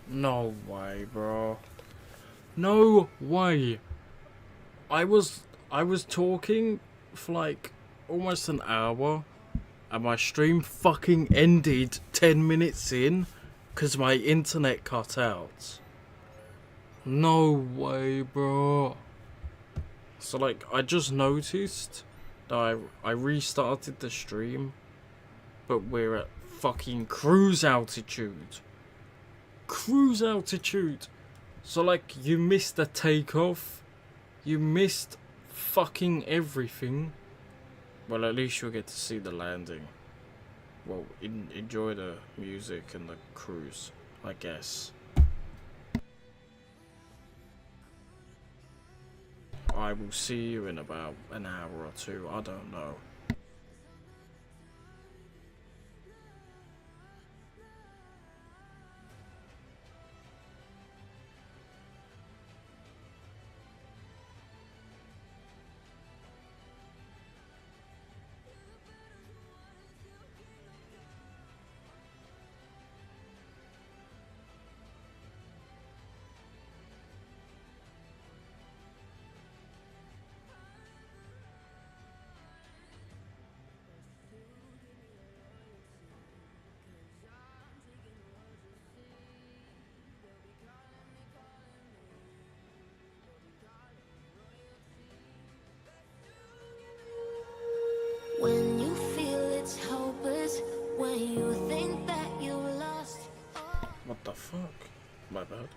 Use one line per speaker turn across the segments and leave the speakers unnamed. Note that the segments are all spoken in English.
No way, bro. No way. I was talking for like almost an hour and my stream fucking ended 10 minutes in because my internet cut out. No way, bro. So like I just noticed that I restarted the stream, but we're at fucking cruise altitude. Cruise altitude. So like you missed the takeoff. You missed fucking everything. Well, at least you'll get to see the landing. Well, enjoy the music and the cruise, I guess. I will see you in about an hour or two, I don't know.
When you feel it's hopeless, when you think that you lost.
What the fuck? My bad.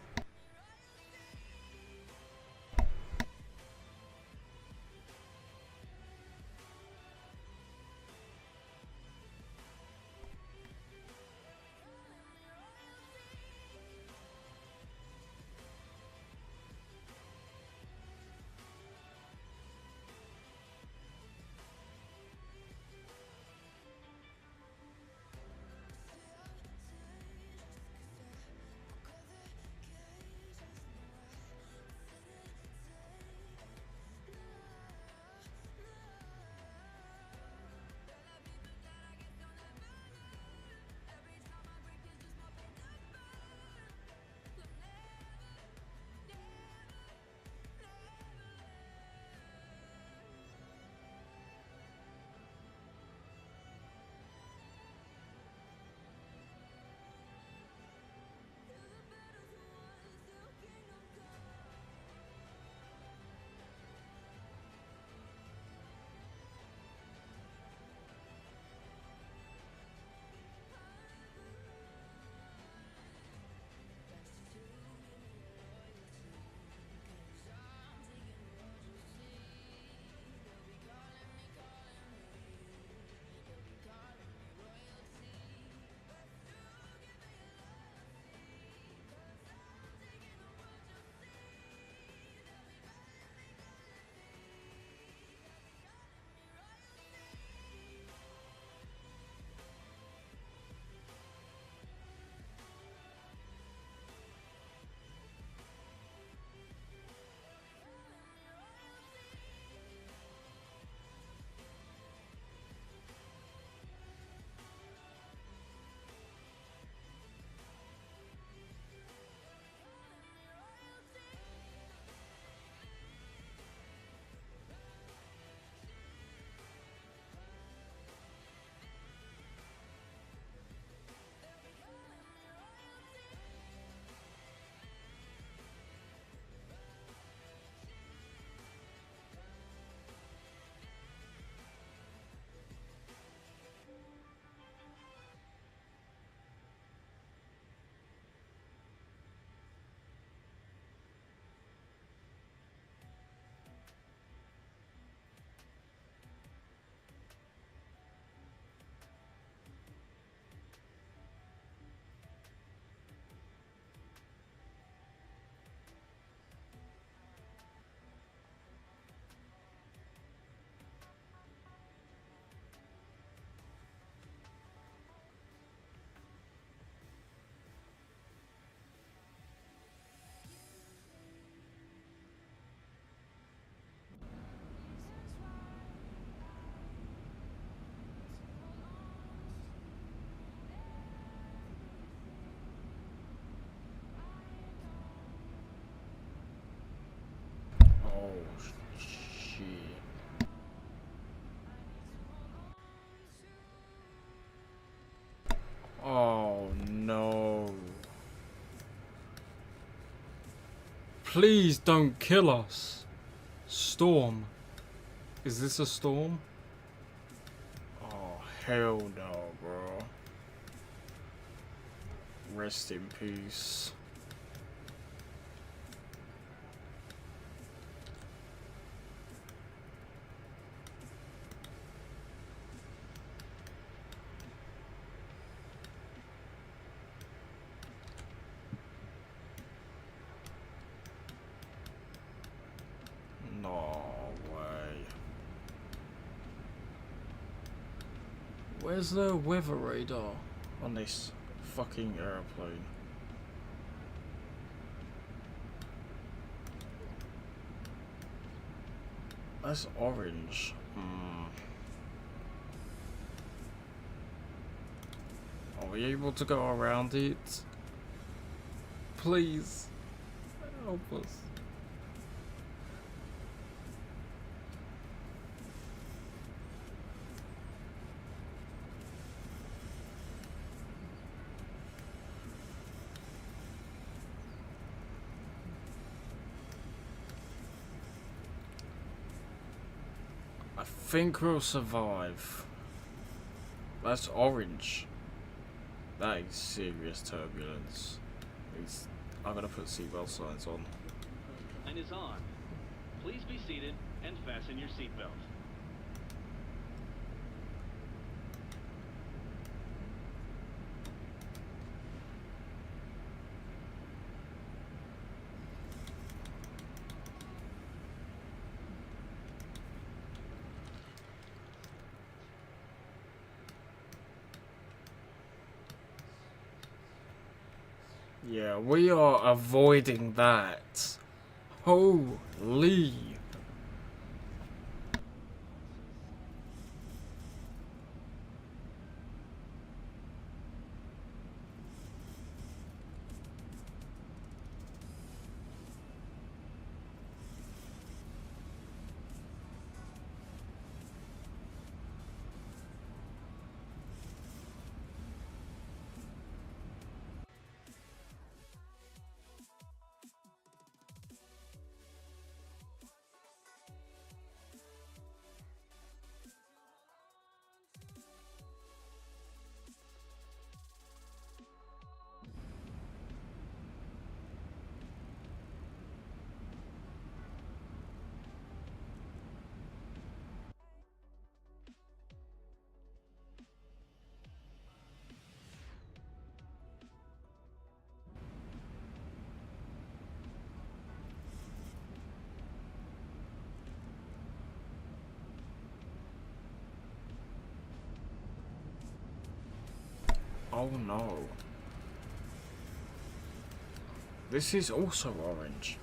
Please don't kill us. Storm. Is this a storm? Oh, hell no, bro. Rest in peace. No way. Where's the weather radar on this fucking airplane? That's orange. Are we able to go around it? Please help us. I think we'll survive. That's orange. That is serious turbulence. I'm gonna put seatbelt signs on.
And is on. Please be seated and fasten your seatbelt.
Yeah, we are avoiding that. Holy. Oh no. This is also orange.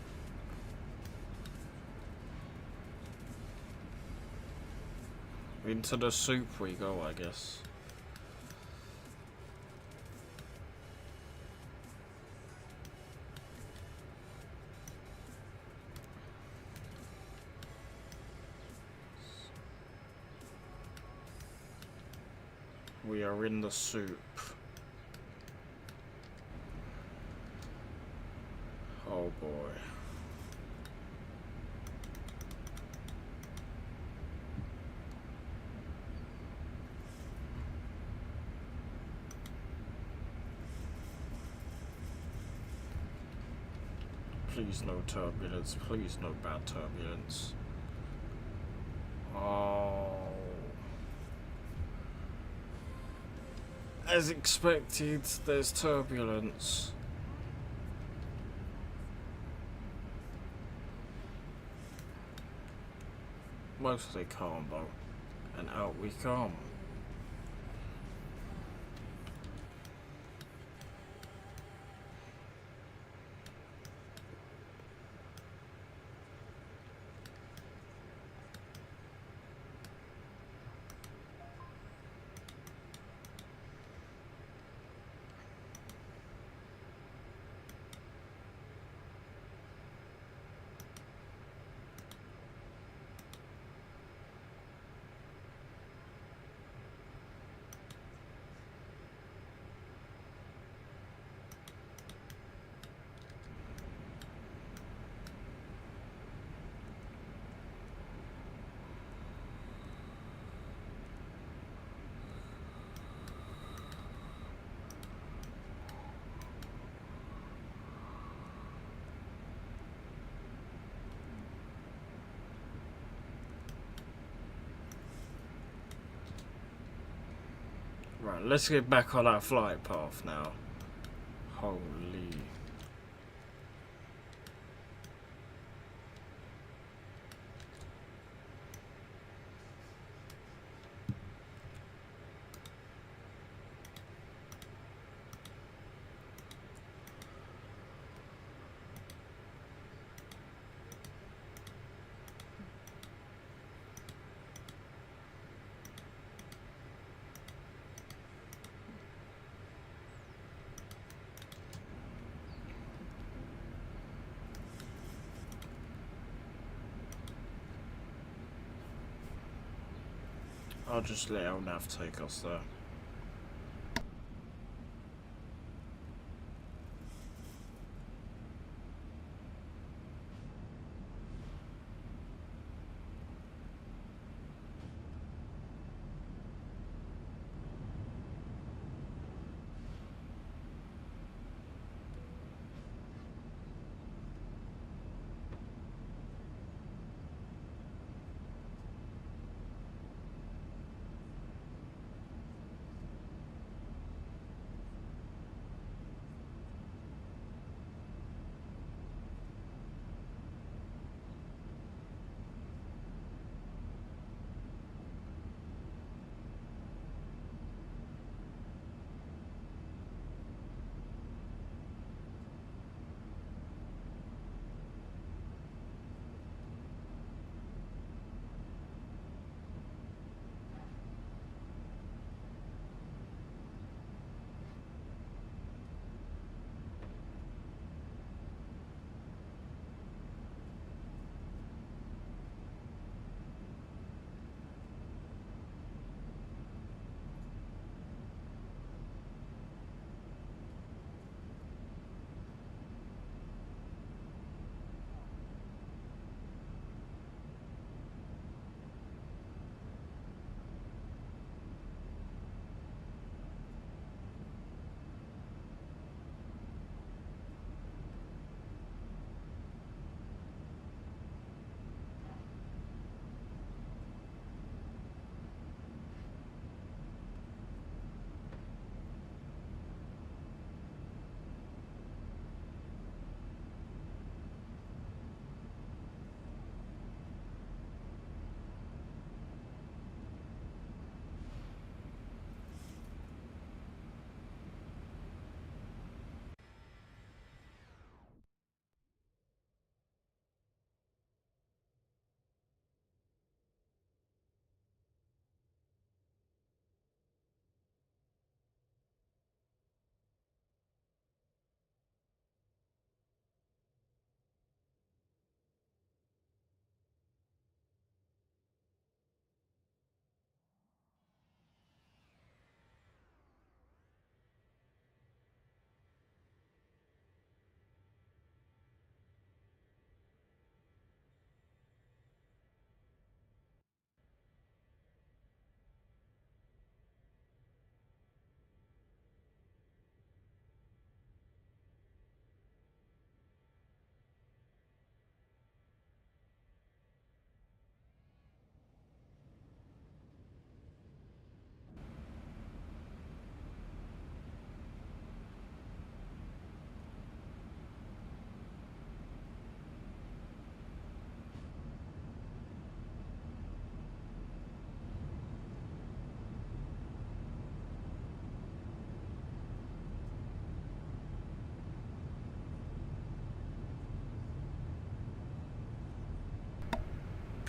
Into the soup we go, I guess. We are in the soup. Oh boy. Please no turbulence, please no bad turbulence. Oh. As expected, there's turbulence. Mostly calm though, and out we come. Right, let's get back on our flight path now. Holy. I'll just let our nav take us there.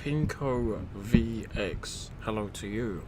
Pinko VX, hello to you.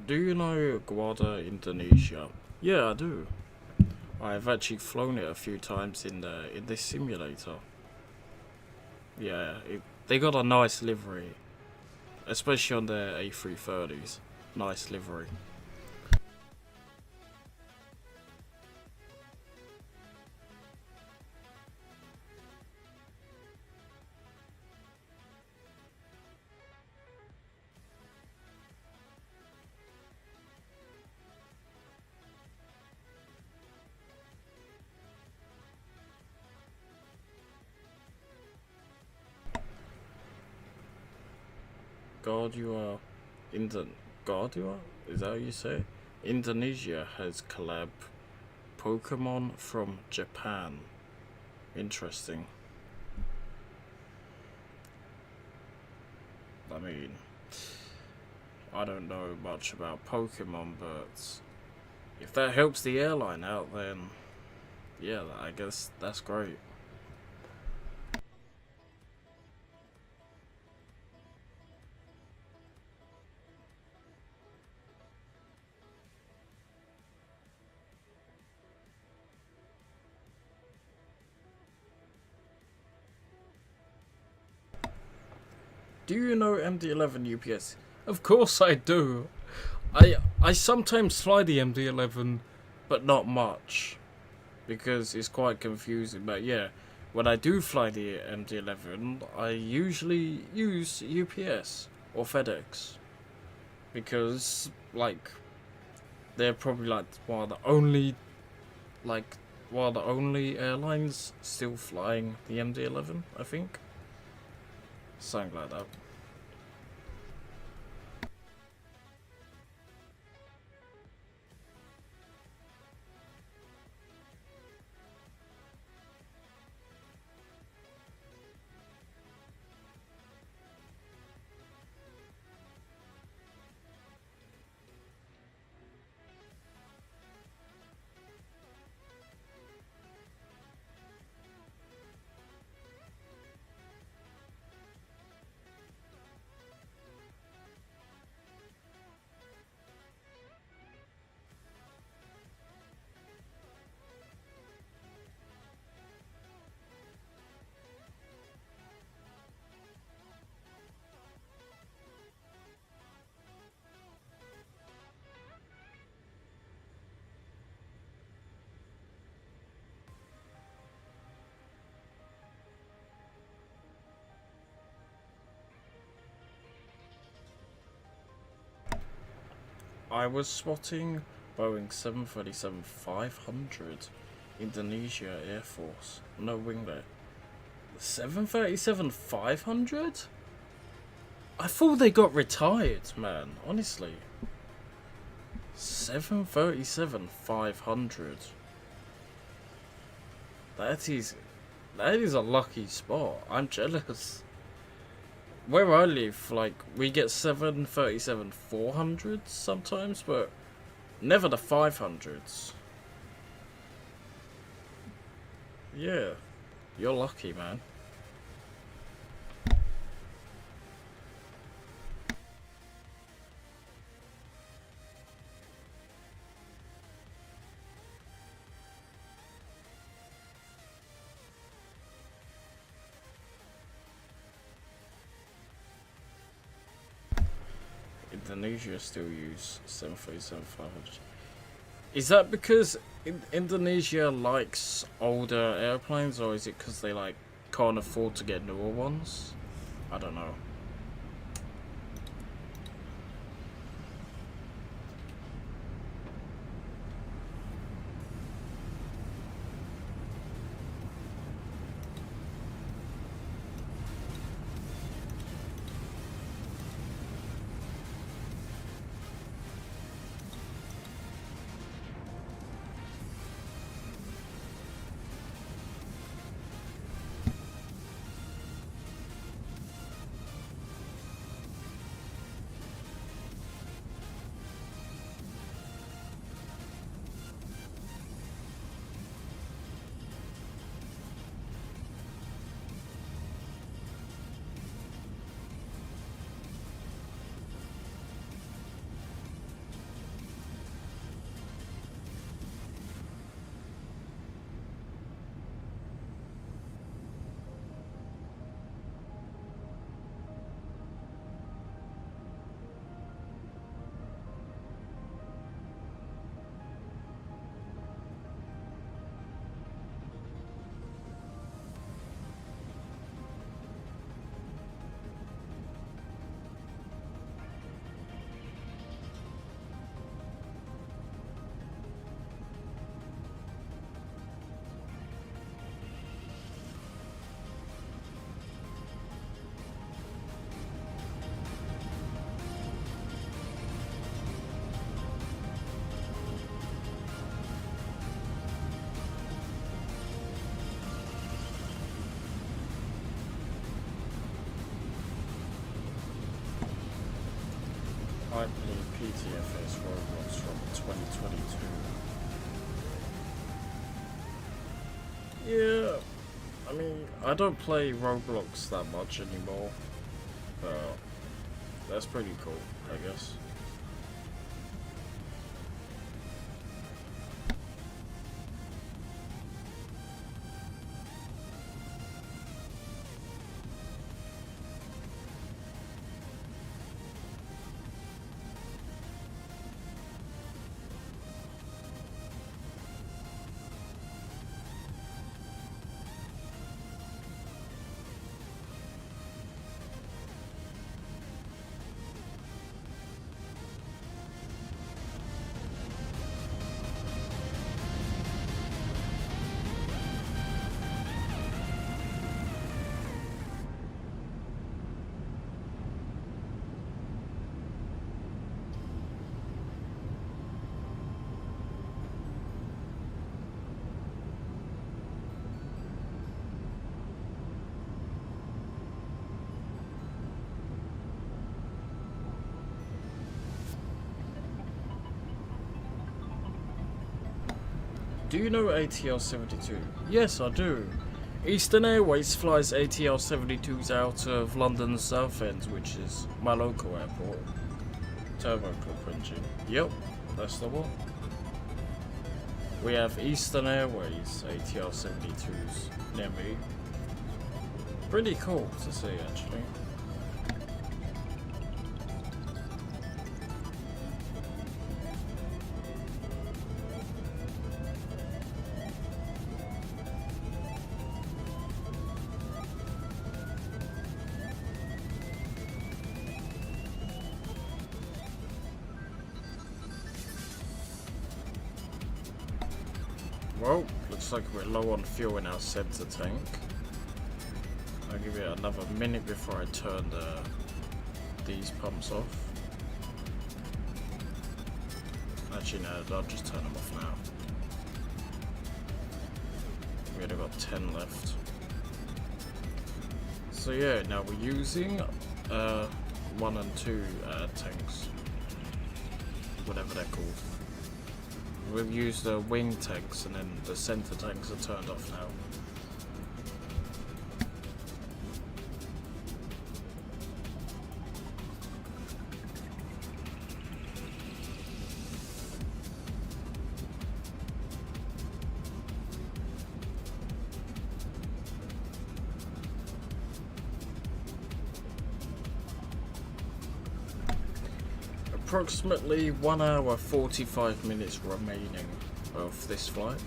Do you know Guarda, Indonesia? Yeah, I do. I've actually flown it a few times in this simulator. Yeah, they got a nice livery, especially on their A330s. Nice livery. Guardua, Guardua? Is that how you say it? Indonesia has collab Pokemon from Japan. Interesting. I mean, I don't know much about Pokemon, but if that helps the airline out, then yeah, I guess that's great. Do you know MD-11 UPS? Of course I do. I sometimes fly the MD-11, but not much, because it's quite confusing. But yeah, when I do fly the MD-11, I usually use UPS or FedEx, because like they're probably like one of the only airlines still flying the MD-11. I think something like that. I was spotting Boeing 737-500, Indonesia Air Force. No winglet. 737-500? I thought they got retired, man. Honestly. 737-500. That is a lucky spot. I'm jealous. Where I live, like, we get 737-400s sometimes, but never the 500s. Yeah, you're lucky, man. Indonesia still use 737-500. Is that because Indonesia likes older airplanes, or is it because they like can't afford to get newer ones? I don't know. I play PTFS Roblox from 2022. Yeah, I mean, I don't play Roblox that much anymore, but that's pretty cool, I guess. Do you know ATL 72? Yes, I do. Eastern Airways flies ATL 72s out of London's Southend, which is my local airport. Turboprop engine. Yep, that's the one. We have Eastern Airways ATL 72s near me. Pretty cool to see, actually. Well, looks like we're low on fuel in our center tank. I'll give it another minute before I turn these pumps off. Actually, no, I'll just turn them off now. We only got 10 left. So yeah, now we're using 1 and 2 tanks, whatever they're called. We've used the wing tanks and then the center tanks are turned off now. Approximately 1 hour 45 minutes remaining of this flight.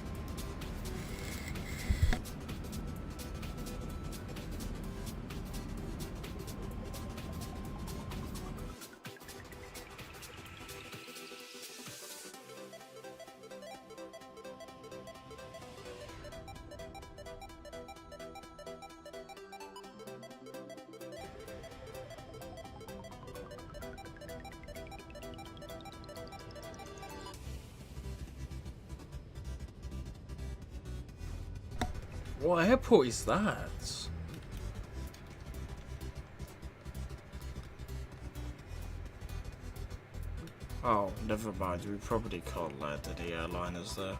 What airport is that? Oh, never mind. We probably can't land any airliners there.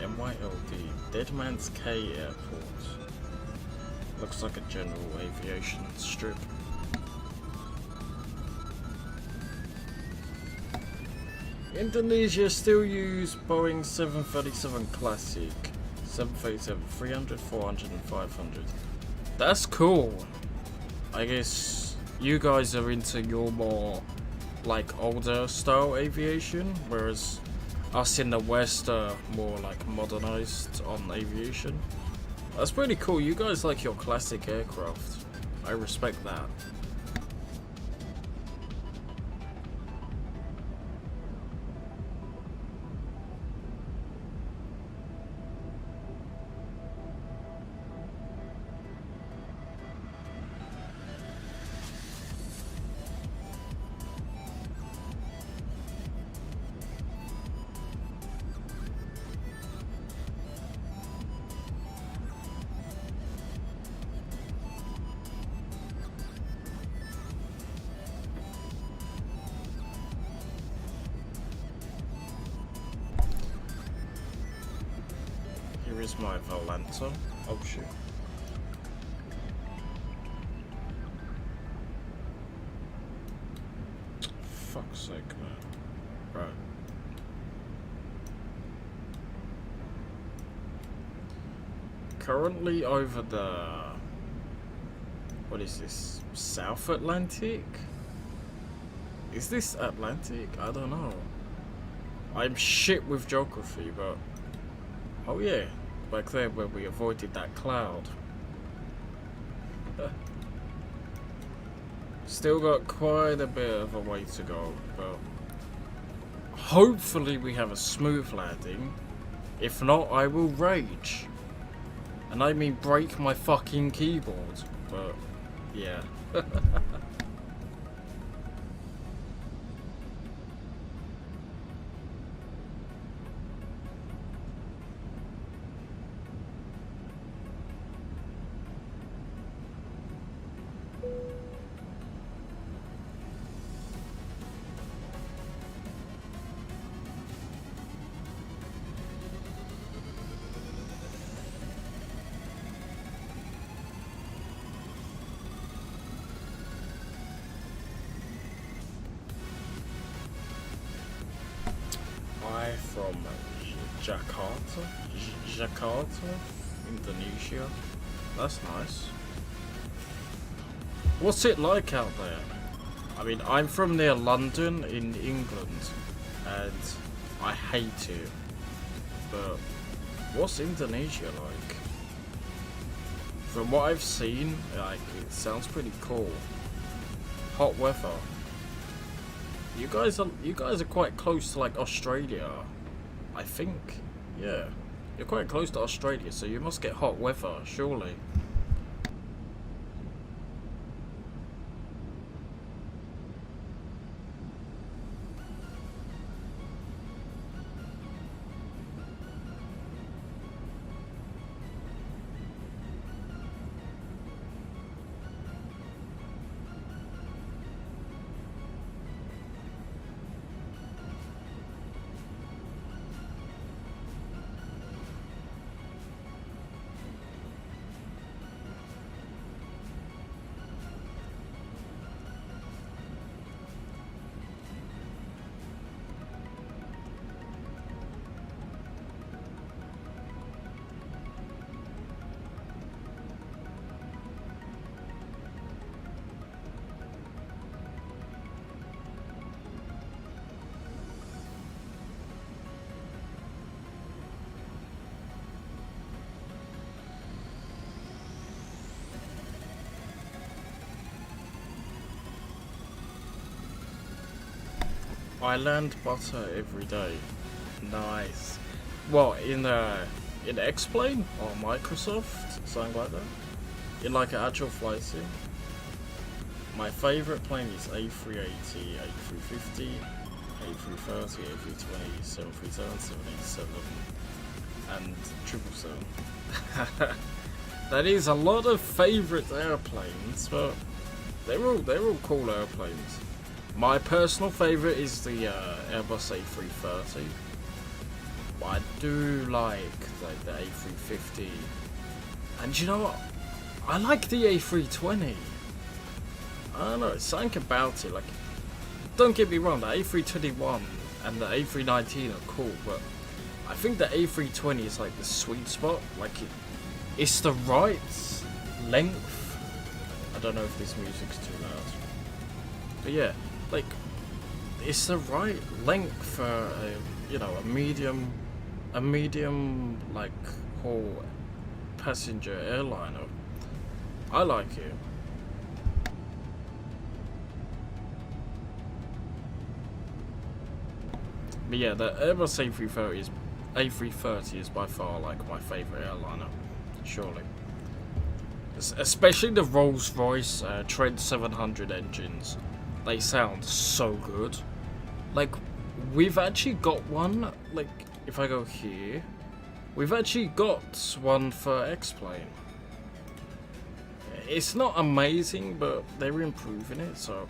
MYLD, Deadman's K Airport. Looks like a general aviation strip. Indonesia still use Boeing 737 Classic, 737, 300, 400 and 500. That's cool. I guess you guys are into your more like older style aviation, whereas us in the West are more like modernized on aviation. That's pretty cool. You guys like your classic aircraft. I respect that. Where is my Volanta? Oh shit. Fuck's sake, man. Right. Currently over the... What is this? South Atlantic? Is this Atlantic? I don't know. I'm shit with geography, but... Oh yeah, back there where we avoided that cloud. Still got quite a bit of a way to go, but... Hopefully we have a smooth landing. If not, I will rage. And I mean break my fucking keyboard, but... Yeah. From Jakarta, Indonesia. That's nice. What's it like out there? I mean, I'm from near London in England, and I hate it. But what's Indonesia like? From what I've seen, like, it sounds pretty cool. Hot weather. You guys are quite close to like Australia, I think. Yeah, you're quite close to Australia, so you must get hot weather, surely. I land butter every day. Nice. What, in X-Plane or Microsoft? Something like that? In like an actual flight sim? My favourite plane is A380, A350, A330, A320, 737, 787, and 777. That is a lot of favourite airplanes, but they're all cool airplanes. My personal favourite is the Airbus A330. But I do like the A350. And you know what? I like the A320. I don't know, it's something about it. Like, don't get me wrong, the A321 and the A319 are cool, but I think the A320 is like the sweet spot. Like, it's the right length. I don't know if this music's too loud. But yeah. Like, it's the right length for a medium like haul passenger airliner. I like it. But yeah, the Airbus A330 is by far like my favourite airliner, surely. Especially the Rolls-Royce Trent 700 engines. They sound so good. Like, we've actually got one, like, if I go here, we've actually got one for X-Plane. It's not amazing, but they're improving it, so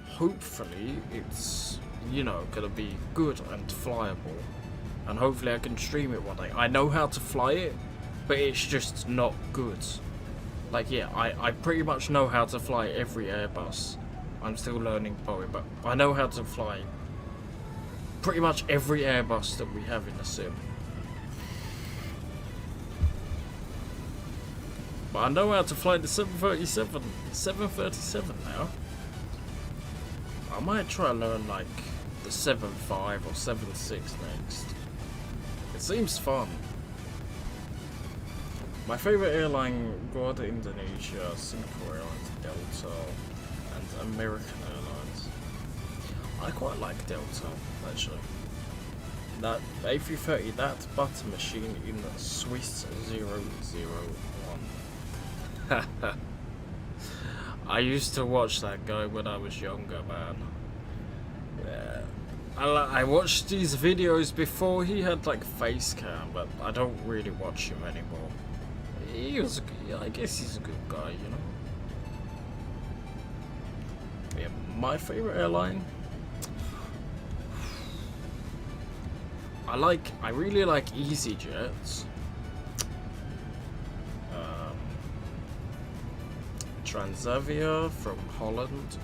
hopefully it's, gonna be good and flyable. and hopefully I can stream it one day. I know how to fly it, but it's just not good. Like, yeah, I pretty much know how to fly every Airbus. I'm still learning Boeing, but I know how to fly pretty much every Airbus that we have in the sim. But I know how to fly the 737 now. I might try to learn like the 7.5 or 7.6 next. It seems fun. My favourite airline, Garuda Indonesia, Singapore Airlines, Delta, and American Airlines. I quite like Delta, actually. That A330, that butter machine in the Swiss 001. I used to watch that guy when I was younger, man. Yeah. I watched these videos before he had like face cam, but I don't really watch him anymore. I guess he's a good guy, you know. Yeah, my favorite airline. I really like EasyJet. Transavia from Holland,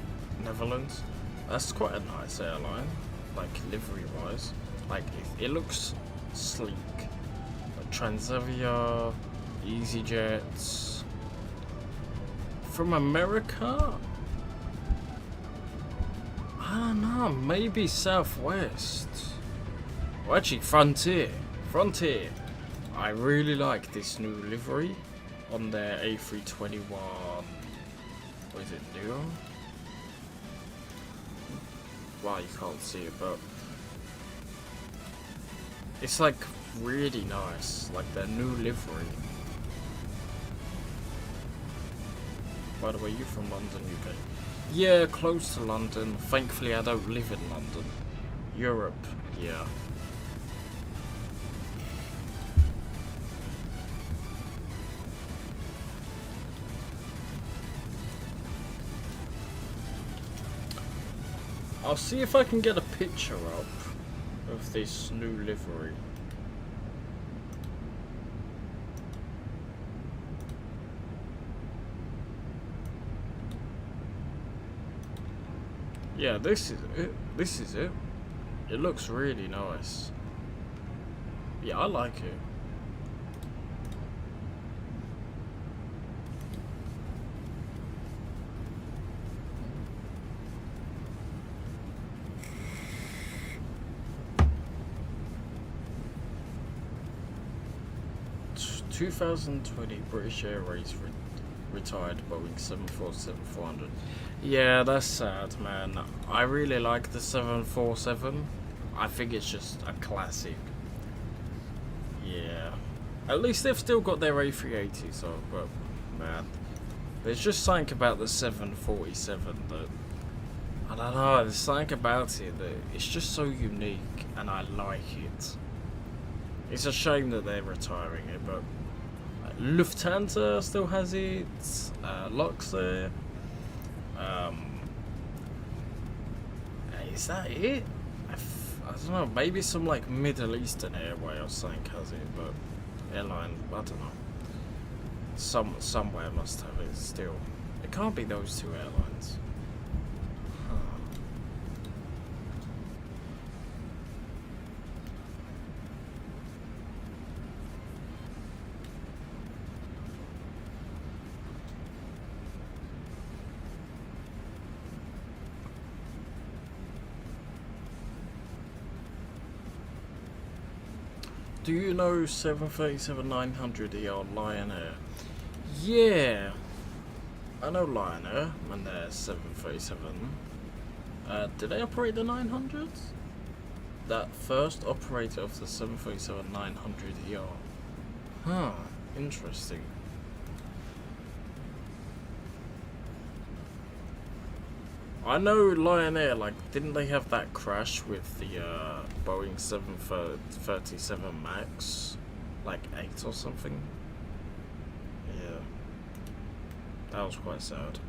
Netherlands. That's quite a nice airline, like livery wise. Like it looks sleek. Transavia, EasyJet. From America? I don't know, maybe Southwest. Well, actually, Frontier. I really like this new livery on their A321. What is it, Neo? Well, you can't see it, but it's like really nice, like their new livery. By the way, you from London, UK? Yeah, close to London. Thankfully, I don't live in London. Europe, yeah. I'll see if I can get a picture up of this new livery. Yeah, this is it. This is it. It looks really nice. Yeah, I like it. T 2020 British Airways retired Boeing 747-400. Yeah, that's sad, man. I really like the 747. I think it's just a classic. Yeah. At least they've still got their A380s, so, but, man. There's just something about the 747 that, I don't know, there's something about it that it's just so unique, and I like it. It's a shame that they're retiring it, but Lufthansa still has it, Luxair. Is that it? I don't know, maybe some like Middle Eastern airway or something has it, but airline, I don't know. Somewhere must have it still. It can't be those two airlines. Do you know 737-900 Lion Air? Yeah, I know Lion Air and their 737. Did they operate the 900s? That first operator of the 737-900 Huh, interesting. I know Lion Air, like, didn't they have that crash with the Boeing 737 MAX? Like 8 or something? Yeah. That was quite sad.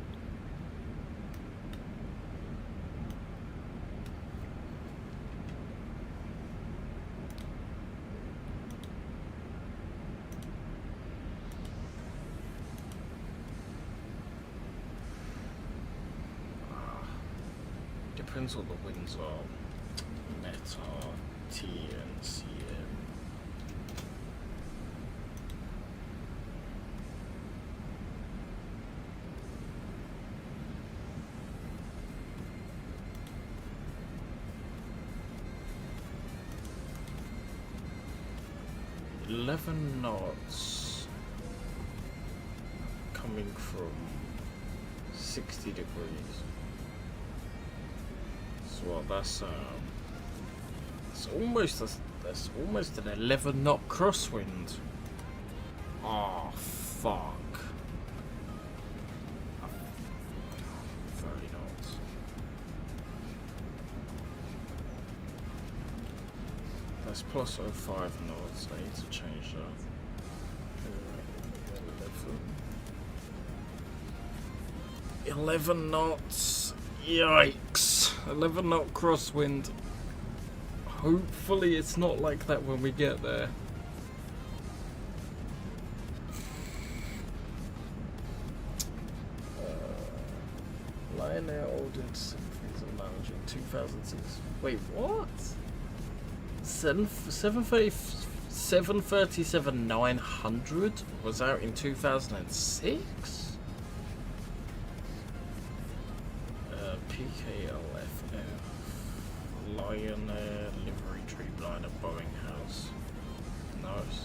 depends what the winds are. Meta, T, and CM. $11 knots coming from 60 degrees. So what, that's almost an 11 knot crosswind. Oh fuck. 30 knots. That's plus 05 knots. I need to change that. 11 knots. Yikes. 11 knot crosswind. Hopefully it's not like that when we get there. Lion Air ordered Simpsons Lounge in 2006. Wait, what? 737-900 was out in 2006? PKLFF Lion Air Livery Dreamliner Boeing House. Nice.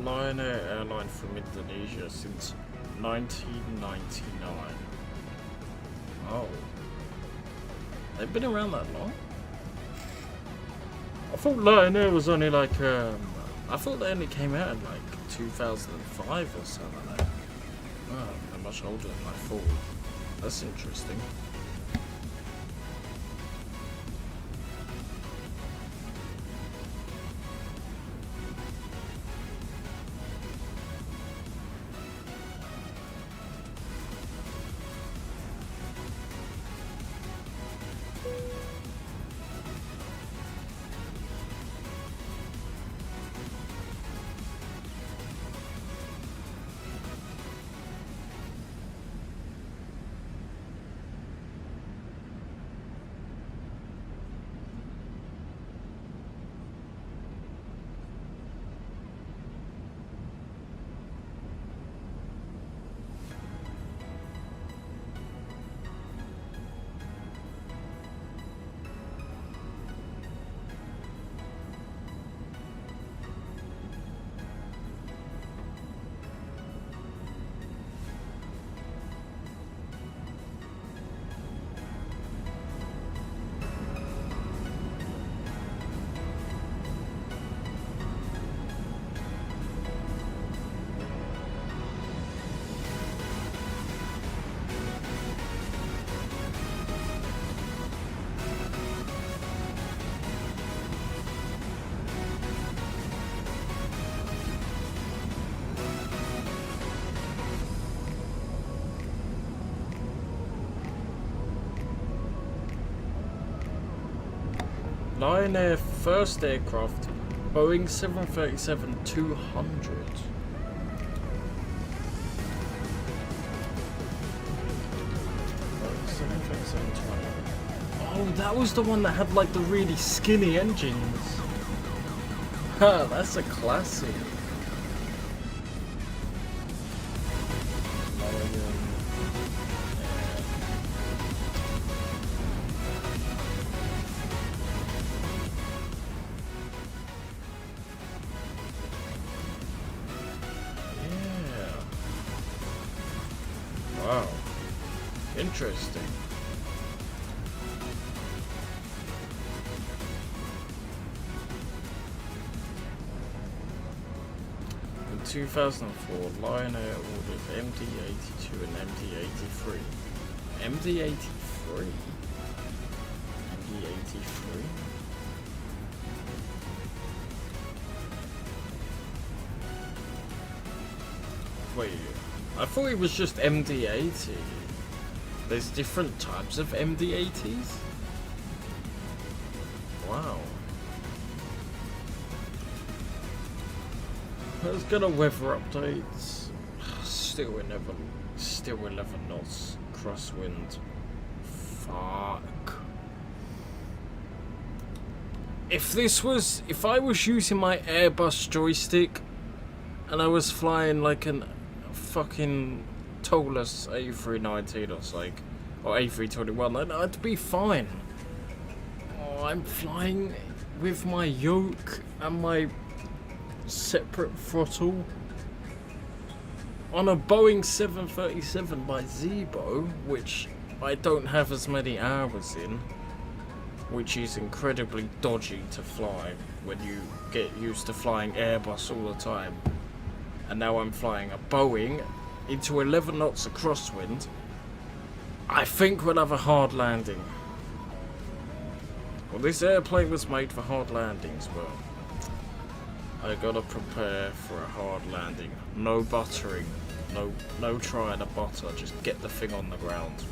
Lion Air airline from Indonesia since 1999. Oh. They've been around that long? I thought Lion Air was only like, I thought they only came out in like 2005 or something like that. Oh, they're much older than I thought. That's interesting. Lion Air first aircraft, Boeing 737-200. Oh, that was the one that had like the really skinny engines. Huh, that's a classic. Wow. Interesting. In 2004, Lion Air ordered MD-82 and MD-83. MD-83? MD-83? Wait, I thought it was just MD-80. There's different types of MD-80s? Wow. Let's get a weather update. Still 11 knots. Crosswind. Fuck. If I was using my Airbus joystick and I was flying like an fucking Tolus A319 or something, or A321, then I'd be fine. Oh, I'm flying with my yoke and my separate throttle on a Boeing 737 by ZIBO, which I don't have as many hours in, which is incredibly dodgy to fly when you get used to flying Airbus all the time. And now I'm flying a Boeing into 11 knots of crosswind. I think we'll have a hard landing. Well, this airplane was made for hard landings, but I gotta prepare for a hard landing. No buttering. No trying to butter. Just get the thing on the ground.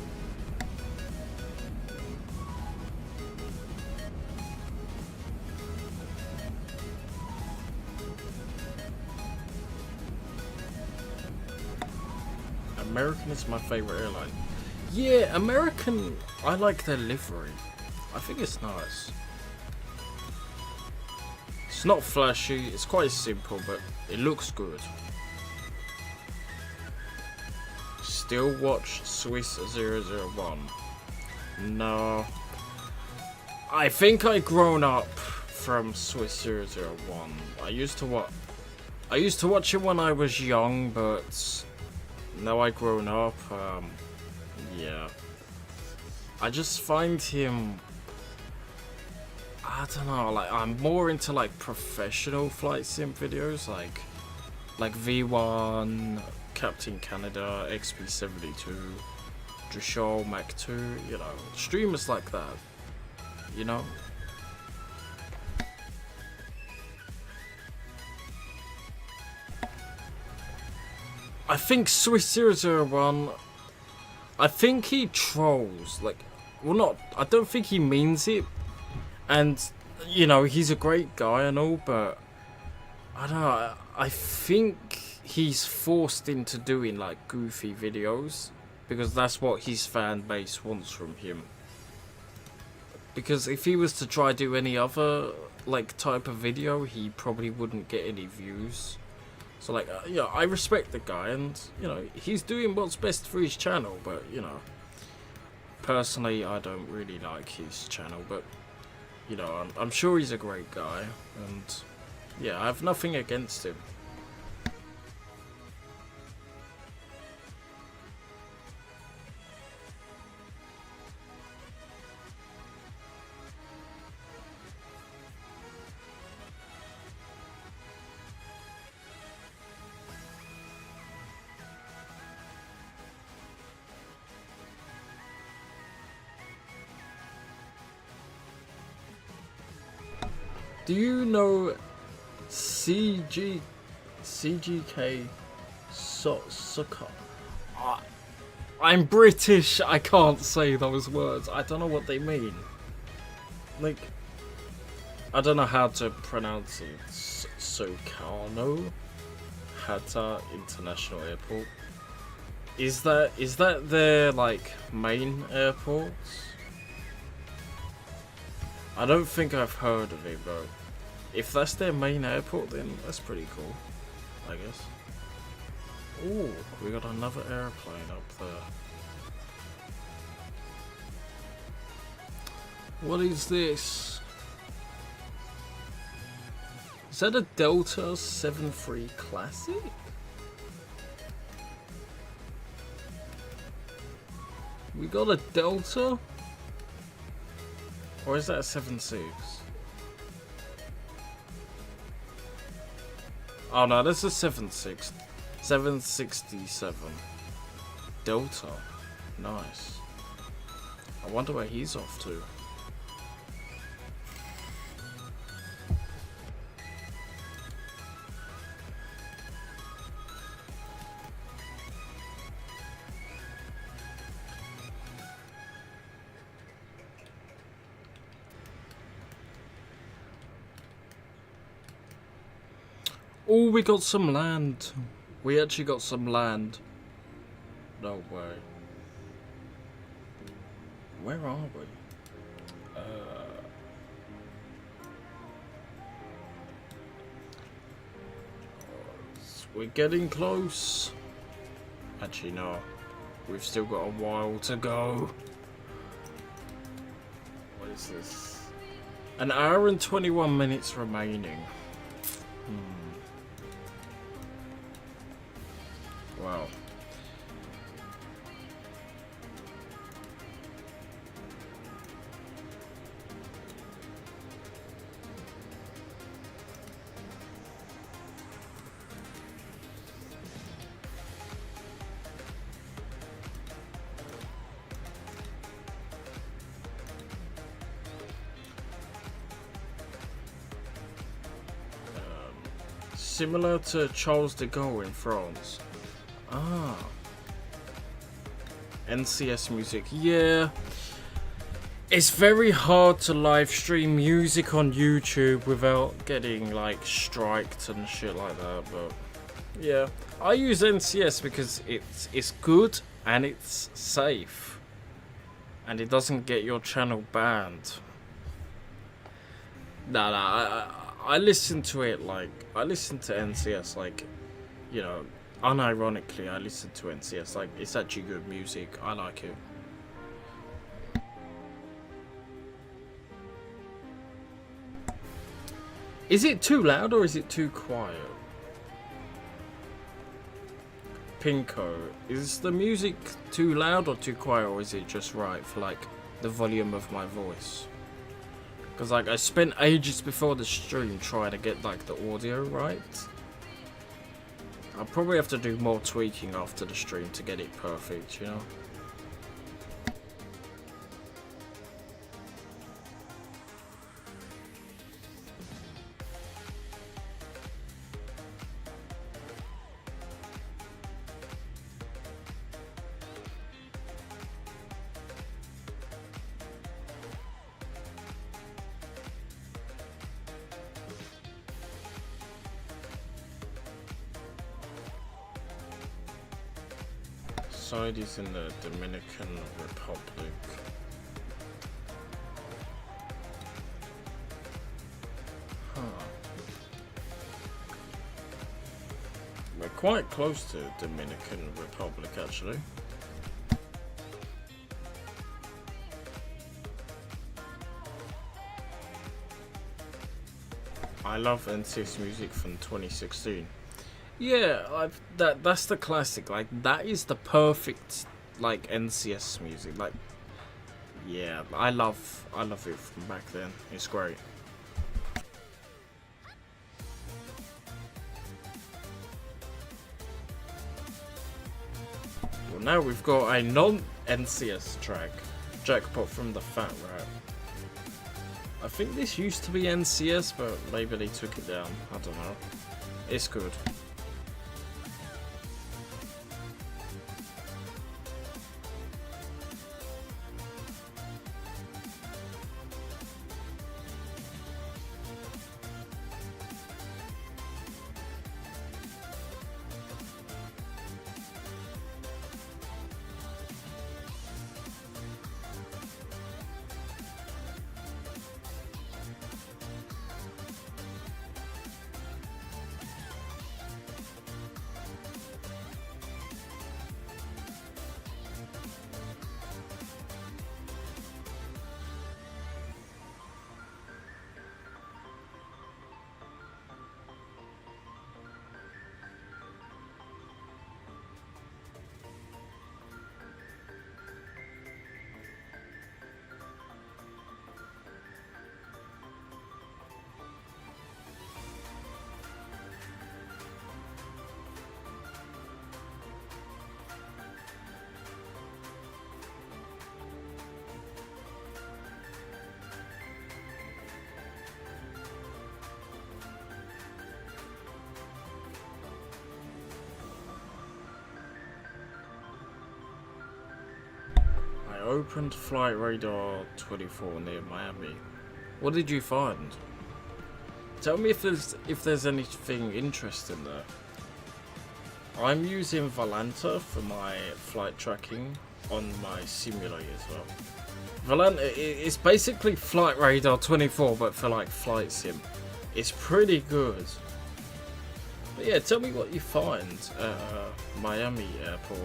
American is my favorite airline. Yeah, American, I like their livery. I think it's nice. It's not flashy, it's quite simple, but it looks good. Still watch Swiss 001? No. I think I grown up from Swiss 001. I used to watch it when I was young, but now I grown up, yeah. I just find him, I don't know, like I'm more into like professional flight sim videos, like V1, Captain Canada, XP72, Drishol, Mach 2, you know, streamers like that, you know. I think Swiss 001, I think he trolls, like, well not, I don't think he means it, and, you know, he's a great guy and all, but, I don't know, I think he's forced into doing, like, goofy videos, because that's what his fan base wants from him. Because if he was to try do any other, like, type of video, he probably wouldn't get any views. So, like, you know, I respect the guy, and, you know, he's doing what's best for his channel, but, you know, personally, I don't really like his channel, but, you know, I'm sure he's a great guy, and, yeah, I have nothing against him. Do you know CGK Soccer? I'm British, I can't say those words. I don't know what they mean. Like, I don't know how to pronounce it. Sukarno Hatta International Airport. Is that their, like, main airport? I don't think I've heard of it, bro. If that's their main airport, then that's pretty cool, I guess. Oh, we got another airplane up there. What is this? Is that a Delta 73 Classic? We got a Delta? Or is that a 7.6? Oh no, that's a 7.6. 767. Delta. Nice. I wonder where he's off to. Oh, we got some land. We actually got some land. No way. Where are we? We're getting close. Actually, no. We've still got a while to go. What is this? An hour and 21 minutes remaining. Wow. Similar to Charles de Gaulle in France. Ah. NCS music. Yeah. It's very hard to live stream music on YouTube without getting like striked and shit like that, but yeah. I use NCS because it's good and it's safe. And it doesn't get your channel banned. I listen to it like I listen to NCS like, you know, unironically I listen to NCS like it's actually good music. I like it. Is it too loud or is it too quiet? Pinko, is the music too loud or too quiet, or is it just right for like the volume of my voice? Because like I spent ages before the stream trying to get like the audio right. I'll probably have to do more tweaking after the stream to get it perfect, you know? Side is in the Dominican Republic. Huh. We're quite close to Dominican Republic actually. I love NCS music from 2016. Yeah, that's the classic. Like that is the perfect like NCS music. Like, yeah, I love it from back then. It's great. Well, now we've got a non-NCS track, Jackpot from the Fat Rat. I think this used to be NCS, but maybe they took it down. I don't know. It's good. opened Flight Radar 24 near Miami. What did you find? Tell me if there's anything interesting there. I'm using Volanta for my flight tracking on my simulator as well. Volanta is basically Flight Radar 24 but for like flight sim. It's pretty good. But yeah, tell me what you find at Miami airport.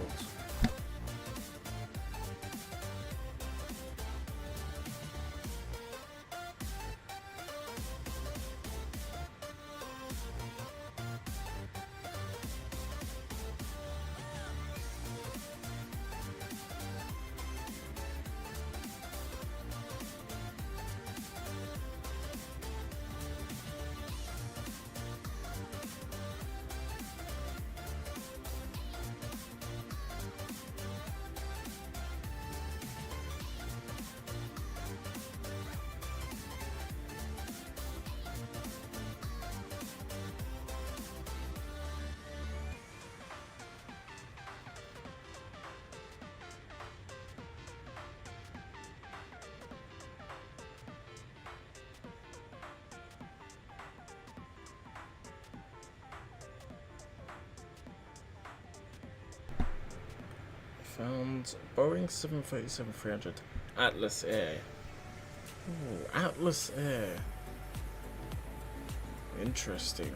Found Boeing 737-300 Atlas Air. Ooh, Atlas Air. Interesting.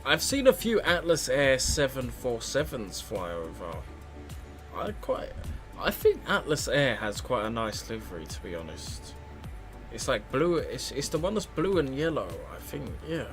I've seen a few Atlas Air 747s fly over. I think Atlas Air has quite a nice livery, to be honest. It's like blue. It's the one that's blue and yellow, I think. Yeah.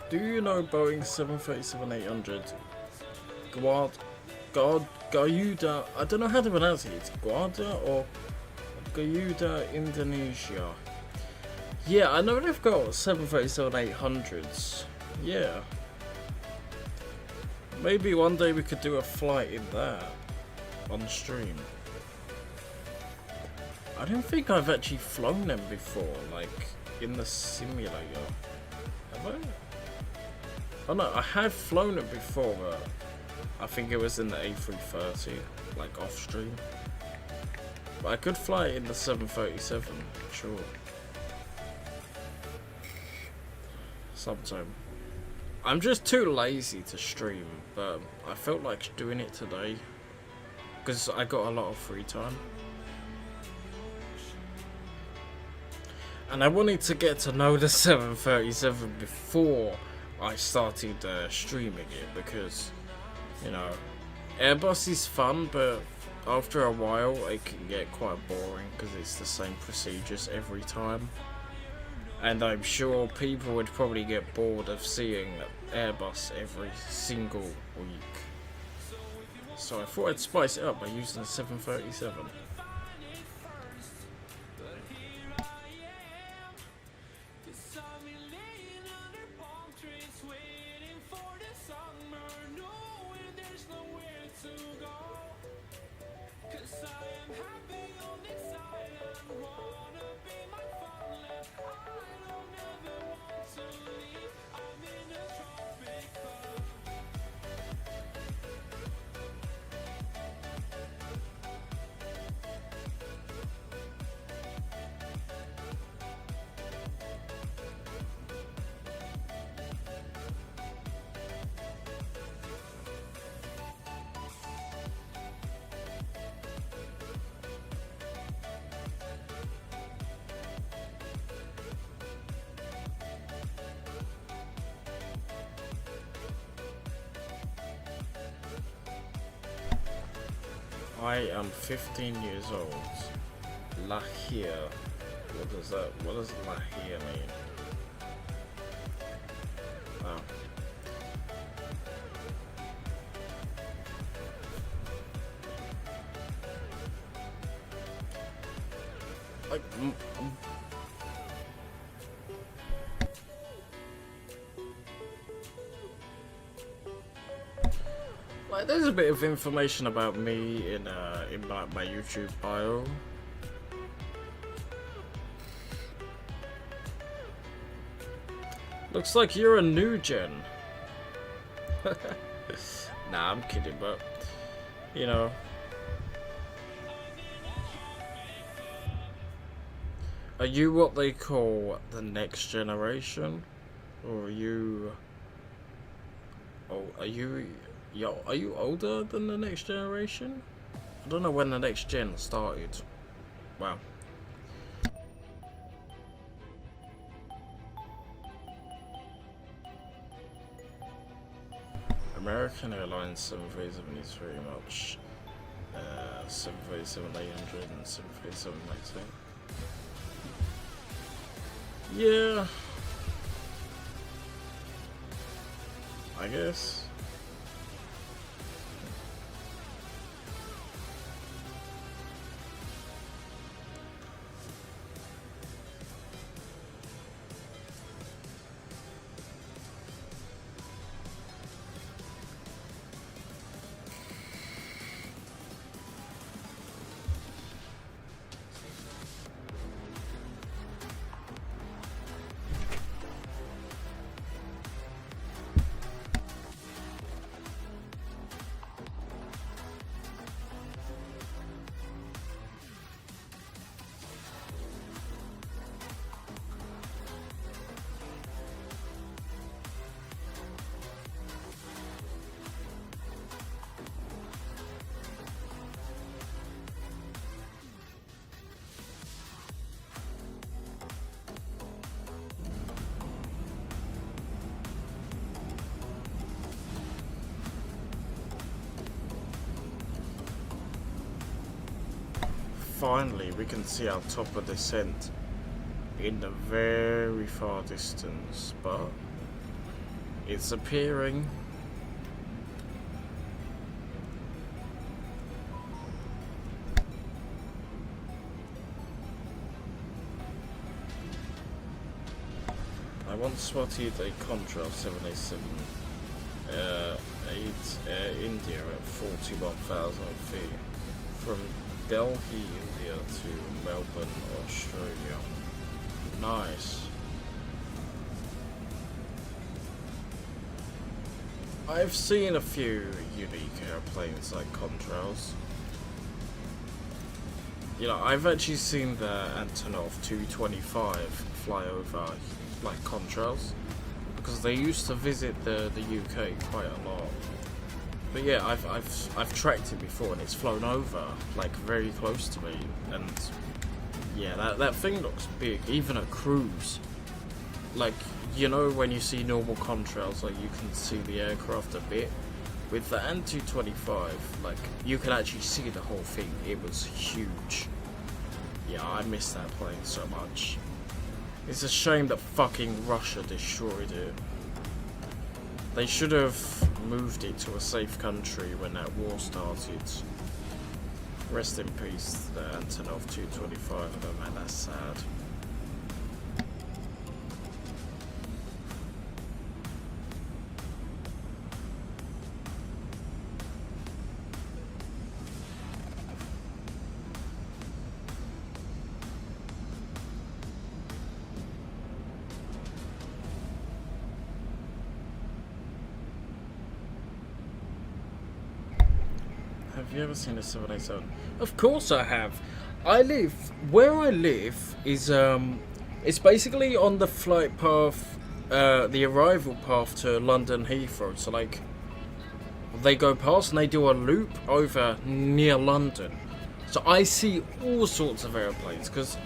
Do you know Boeing 737-800? Garuda, I don't know how to pronounce it. It's Garuda or Garuda, Indonesia. Yeah, I know they've got 737-800s. Yeah. Maybe one day we could do a flight in that on stream. I don't think I've actually flown them before, like in the simulator. Have I? Oh no, I have flown it before, but I think it was in the A330, like off stream. But I could fly it in the 737, sure. Sometime. I'm just too lazy to stream, but I felt like doing it today because I got a lot of free time. And I wanted to get to know the 737 before I started streaming it, because, you know, Airbus is fun, but after a while it can get quite boring because it's the same procedures every time. And I'm sure people would probably get bored of seeing Airbus every single week. So I thought I'd spice it up by using the 737. I am 15 years old. Lahir. What does Lahir mean? Oh. Like, there's a bit of information about me in my YouTube bio. Looks like you're a new gen. Nah, I'm kidding, but you know. Are you what they call the next generation? Or are you... Oh, are you older than the next generation? I don't know when the next gen started. Wow. American Airlines 737 is very much 737-800 and 737-MAX. Yeah, I guess. Finally, we can see our top of descent in the very far distance, but it's appearing. I once spotted a contrail 787 India at 41,000 feet from Delhi, India to Melbourne, Australia. Nice. I've seen a few unique airplanes like contrails. You know, I've actually seen the Antonov 225 fly over like contrails because they used to visit the UK quite a lot. But yeah, I've tracked it before and it's flown over like very close to me, and yeah, that thing looks big, even at cruise. Like, you know, when you see normal contrails, like you can see the aircraft a bit. With the Ant 225, like you can actually see the whole thing. It was huge. Yeah, I miss that plane so much. It's a shame that fucking Russia destroyed it. They should have moved it to a safe country when that war started. Rest in peace, the Antonov 225. Oh man, that's sad. Have you ever seen a 787? Of course I have. Where I live is it's basically on the flight path, the arrival path to London Heathrow. So like, they go past and they do a loop over near London. So I see all sorts of airplanes because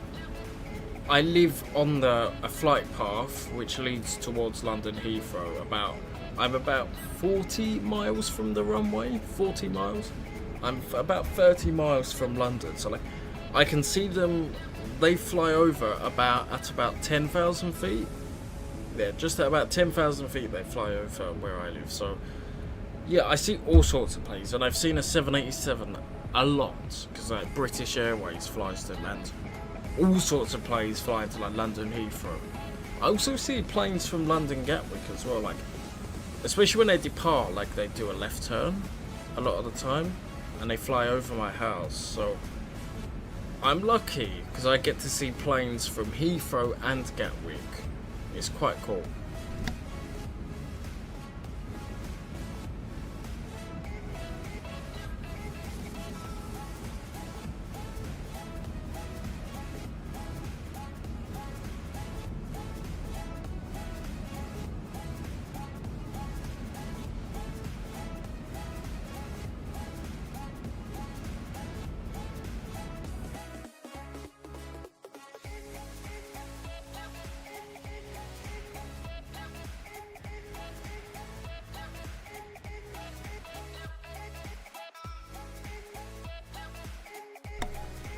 I live on a flight path which leads towards London Heathrow. I'm about 40 miles from the runway, 40 miles. I'm about 30 miles from London, so like I can see them. They fly over at about 10,000 feet. Yeah, just at about 10,000 feet they fly over where I live. So yeah, I see all sorts of planes, and I've seen a 787 a lot because like British Airways flies them, and all sorts of planes fly to like London Heathrow. I also see planes from London Gatwick as well, like especially when they depart, like they do a left turn a lot of the time, and they fly over my house. So I'm lucky because I get to see planes from Heathrow and Gatwick. It's quite cool.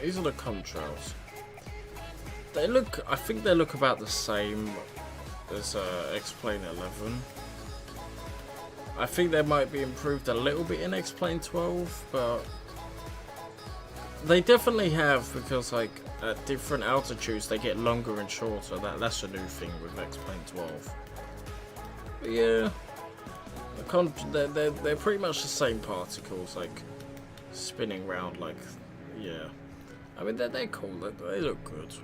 These are the contrails. They look, I think they look about the same as X-Plane 11. I think they might be improved a little bit in X-Plane 12, but they definitely have, because like at different altitudes they get longer and shorter. That's a new thing with X-Plane 12. But yeah, they're pretty much the same particles, like spinning round, like, yeah. I mean, they're cool. They look good.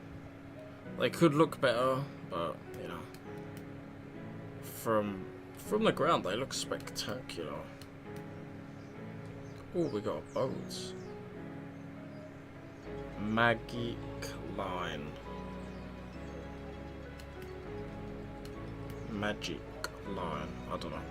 They could look better, but you know, from the ground they look spectacular. Oh, we got a boat. Magic line. Magic line. I don't know.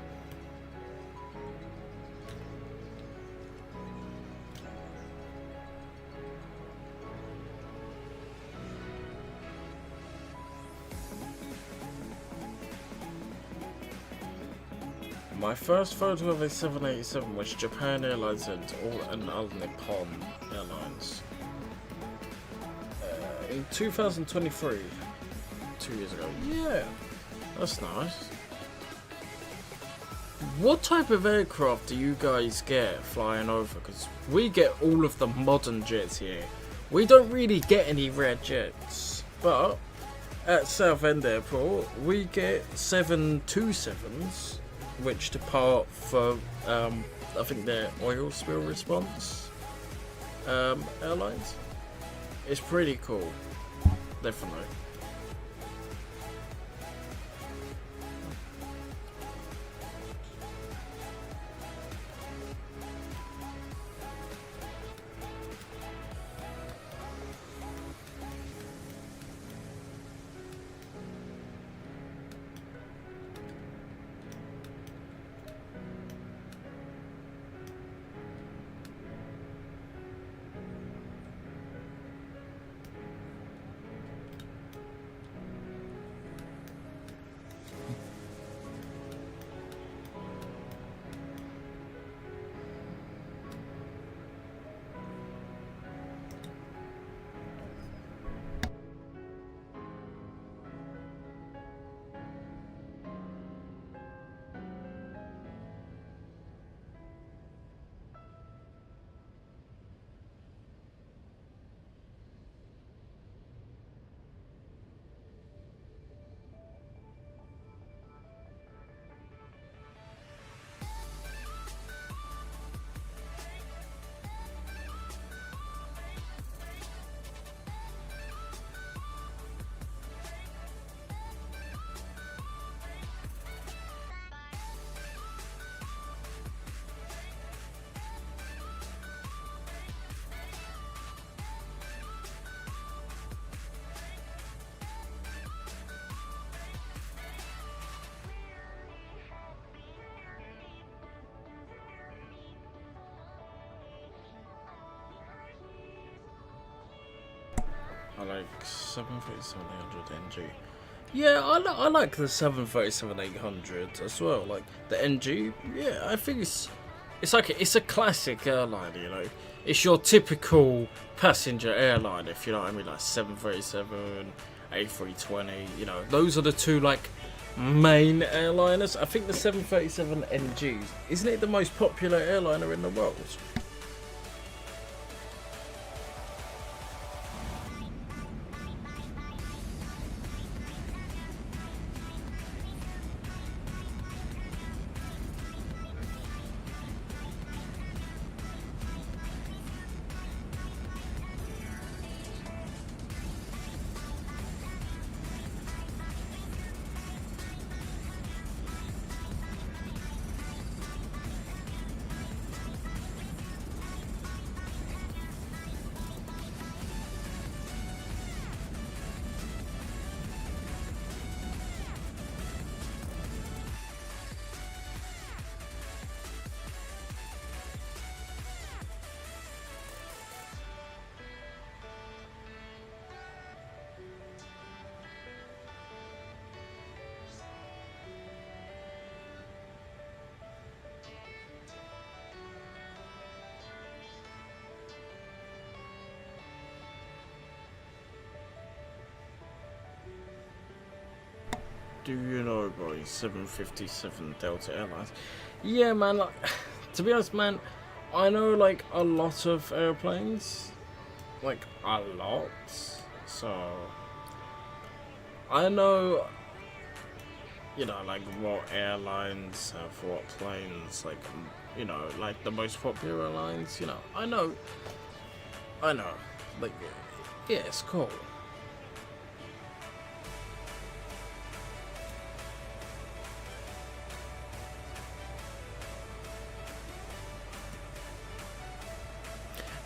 My first photo of a 787 was Japan Airlines and all Nippon Airlines. In 2023, 2 years ago. Yeah, that's nice. What type of aircraft do you guys get flying over? Because we get all of the modern jets here. We don't really get any rare jets, but at Southend Airport we get 727s, which depart for I think they're oil spill response airlines. It's pretty cool, definitely. I like 737-800 NG. Yeah, I like the 737-800 as well. Like the NG, yeah, I think it's like it's a classic airline, you know. It's your typical passenger airline, if you know what I mean, like 737, A320. You know, those are the two like main airliners. I think the 737 NG, isn't it the most popular airliner in the world? Do you know about 757 Delta Airlines? Yeah, man, like, to be honest, man, I know, like, a lot of airplanes. Like, a lot. So, I know, you know, like, what airlines have what planes, like, you know, like, the most popular airlines, you know. I know. Like, yeah, it's cool.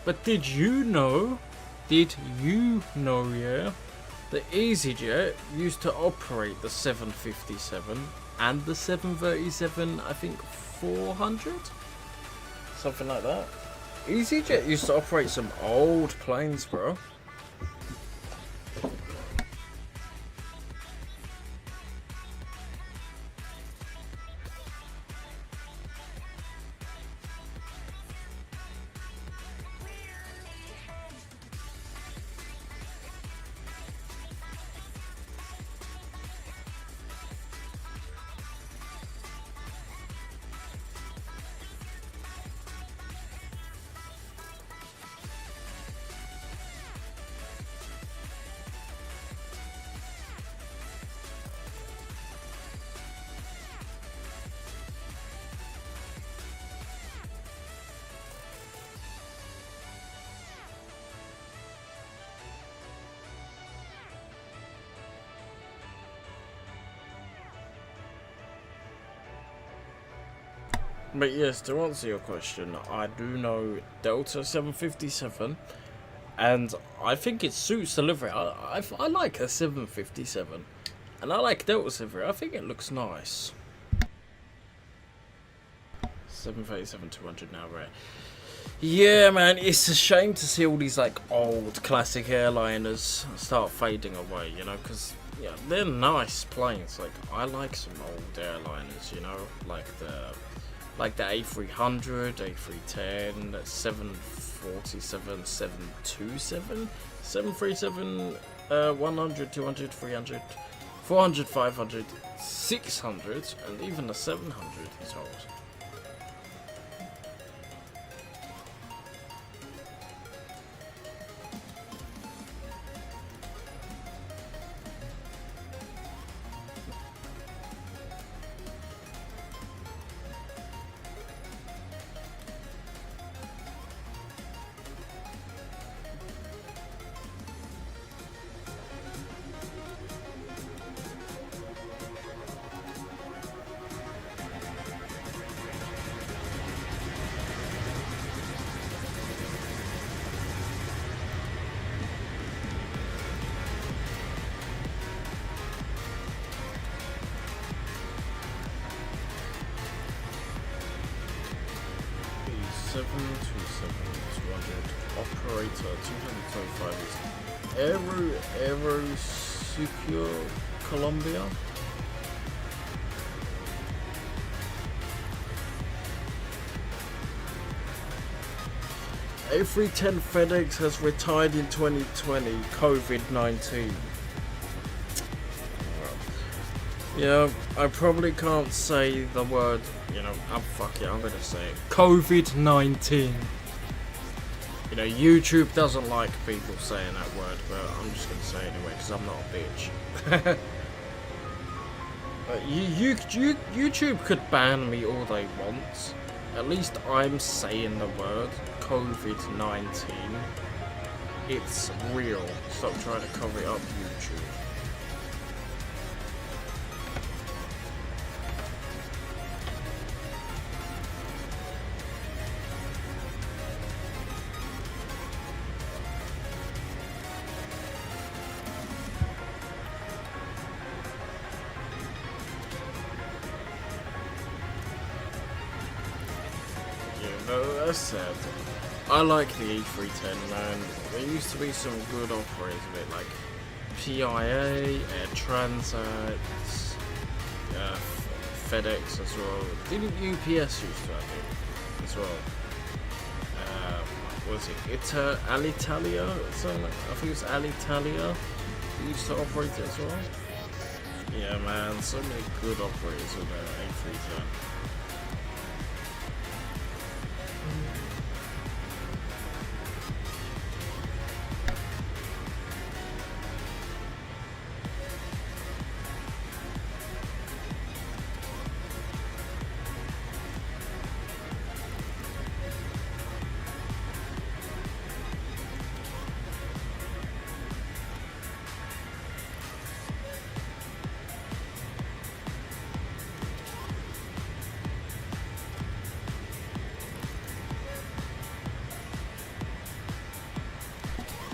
But did you know, yeah, that EasyJet used to operate the 757 and the 737, I think 400? Something like that. EasyJet used to operate some old planes, bro. But yes, to answer your question, I do know Delta 757, and I think it suits delivery. I like a 757, and I like Delta 7. I think it looks nice. 737-200 now, right? Yeah, man, it's a shame to see all these like old classic airliners start fading away, you know, because yeah, they're nice planes. Like, I like some old airliners, you know, like the A300, A310, 747, 727, 737, 100, 200, 300, 400, 500, 600, and even the 700 is old. Operator 225 is Aerosecure Colombia. A310 FedEx has retired in 2020, COVID-19. Yeah, I probably can't say the word, you know, fuck it, I'm gonna say it. COVID-19. You know, YouTube doesn't like people saying that word, but I'm just gonna say it anyway, because I'm not a bitch. YouTube could ban me all they want. At least I'm saying the word COVID-19. It's real. Stop trying to cover it up, YouTube. That's sad. I like the E310, man. There used to be some good operators of it, like PIA, Air Transat, FedEx as well. Didn't UPS used to, I think, as well. What was it? Alitalia? Something like, I think it's Alitalia. They used to operate it as well. Yeah, man. So many good operators with A310.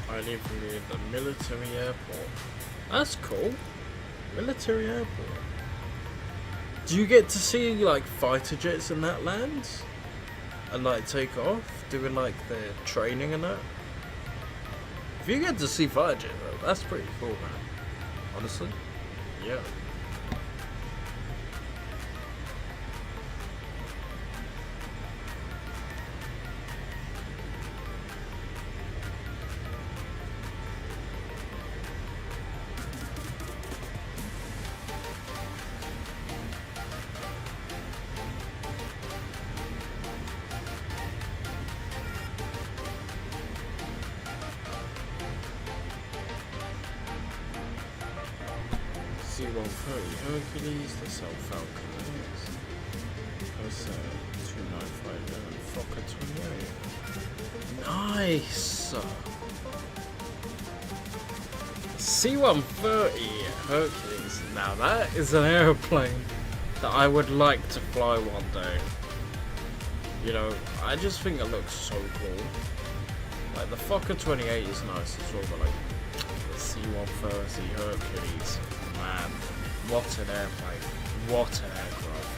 I live near the military airport. That's cool. Military airport. Do you get to see like fighter jets in that land? And like take off? Doing like their training and that? If you get to see fighter jets, though, that's pretty cool, man. Honestly. Yeah. Z130 Hercules, the South Falcon X, 2957, Fokker 28. Nice! C-130 Hercules. Now that is an airplane that I would like to fly one day. You know, I just think it looks so cool. Like the Fokker 28 is nice as well, but like the C-130 Hercules. Man, what an airplane. What an aircraft.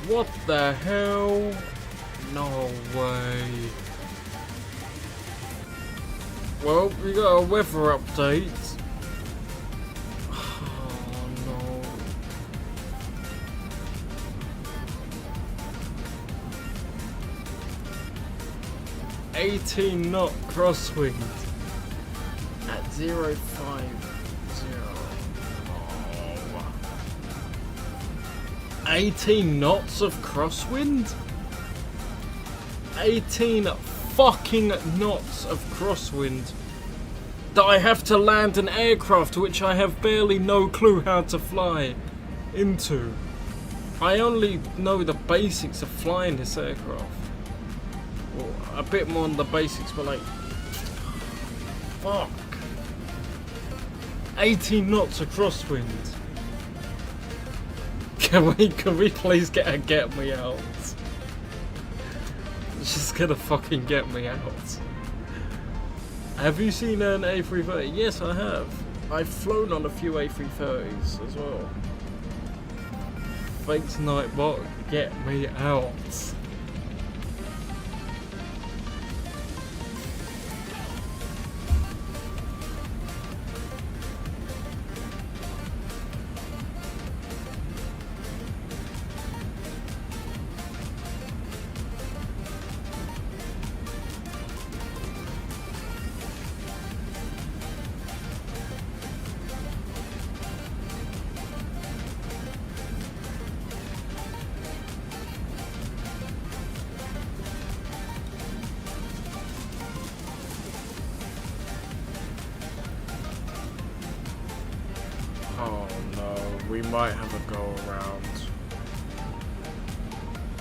What the hell? No way. Well, we got a weather update. Oh no. 18 knot crosswind at 050. 18 knots of crosswind? 18 fucking knots of crosswind that I have to land an aircraft which I have barely no clue how to fly into. I only know the basics of flying this aircraft. Well, a bit more on the basics, but like, fuck. 18 knots of crosswind. Can we please get me out? She's gonna fucking get me out. Have you seen an A330? Yes, I have. I've flown on a few A330s as well. Fake Nightbot, get me out. Oh no, we might have a go around.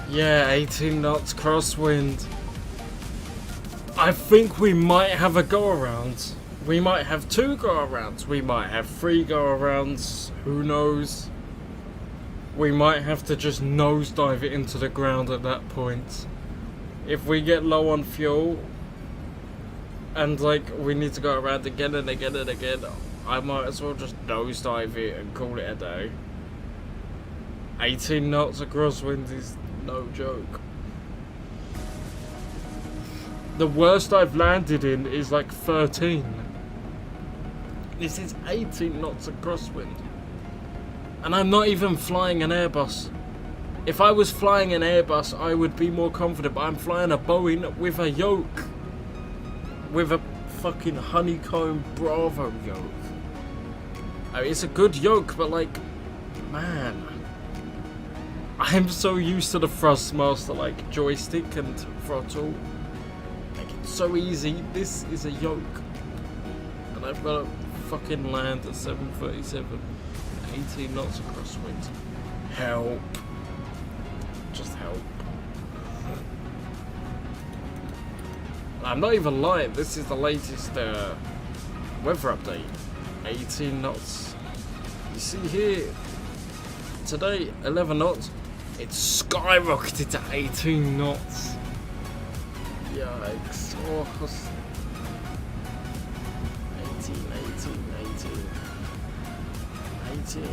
Yeah, 18 knots crosswind. I think we might have a go around. We might have 2 go arounds. We might have 3 go arounds. Who knows? We might have to just nosedive it into the ground at that point. If we get low on fuel and like we need to go around again and again and again, I might as well just nosedive it and call it a day. 18 knots of crosswind is no joke. The worst I've landed in is like 13. This is 18 knots of crosswind. And I'm not even flying an Airbus. If I was flying an Airbus, I would be more confident, but I'm flying a Boeing with a yoke. With a fucking honeycomb Bravo yoke. I mean, it's a good yoke, but like, man, I'm so used to the Thrustmaster like joystick and throttle. Like, it's so easy. This is a yoke, and I've got to fucking land at 737, 18 knots of crosswind. Help! Just help! I'm not even lying. This is the latest weather update. 18 knots. You see here, today 11 knots. It's skyrocketed to 18 knots. Yikes. Oh, 18.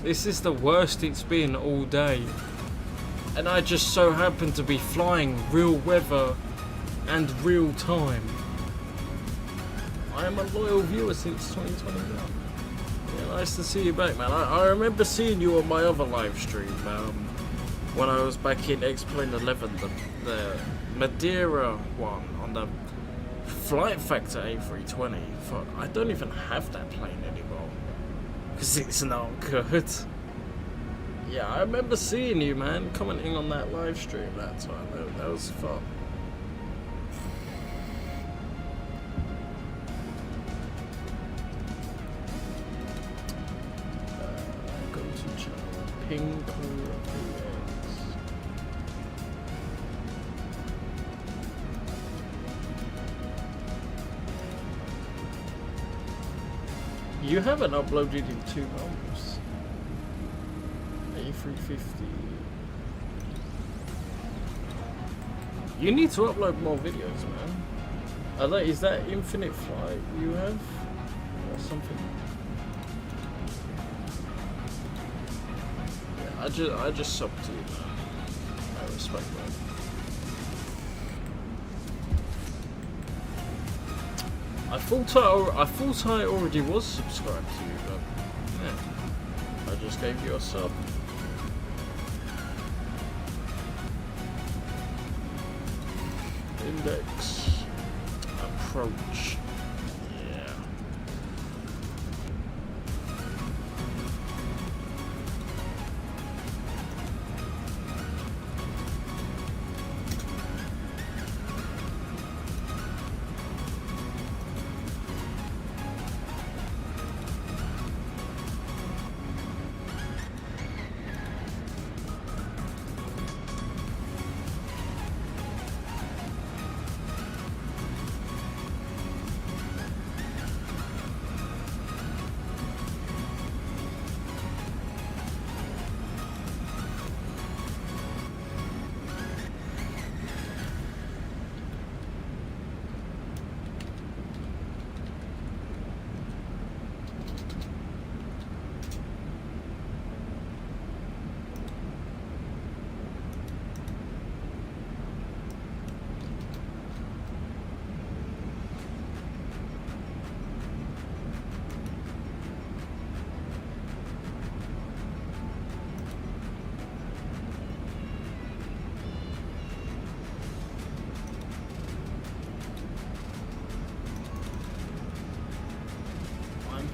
This is the worst it's been all day. And I just so happen to be flying real weather and real time. I am a loyal viewer since 2021. Yeah, nice to see you back, man. I remember seeing you on my other live stream when I was back in X-Plane 11, the Madeira one on the Flight Factor A320. I don't even have that plane anymore because it's not good. Yeah, I remember seeing you, man, commenting on that live stream that time. That was fun. Go to channel. Ping You haven't uploaded in 2 months. A350. You need to upload more videos, man. Is that infinite flight you have? Or something? Yeah, I just subbed to you, man. I respect that. I thought I already was subscribed to you, but yeah, I just gave you a sub. Index approach. Yeah.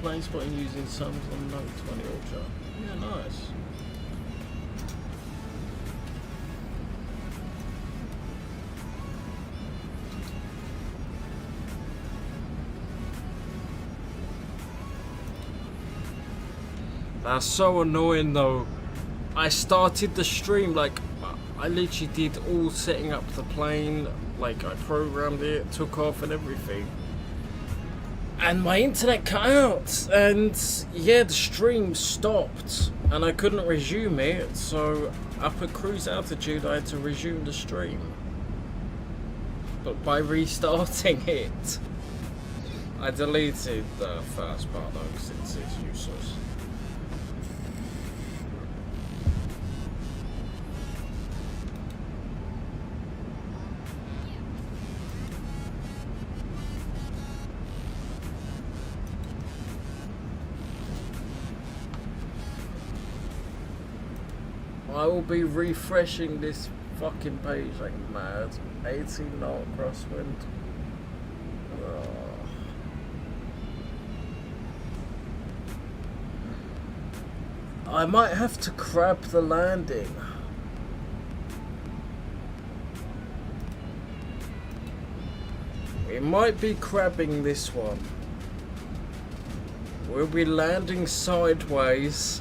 plane spotting using Samsung Note 20 Ultra. Yeah, nice. That's so annoying though. I started the stream, like, I literally did all setting up the plane, like, I programmed it, took off and everything. And my internet cut out, and yeah, the stream stopped, and I couldn't resume it, so up at cruise altitude I had to resume the stream. But by restarting it, I deleted the first part though, since it's useless. I will be refreshing this fucking page like mad. 18 knot crosswind. I might have to crab the landing. We might be crabbing this one. We'll be landing sideways.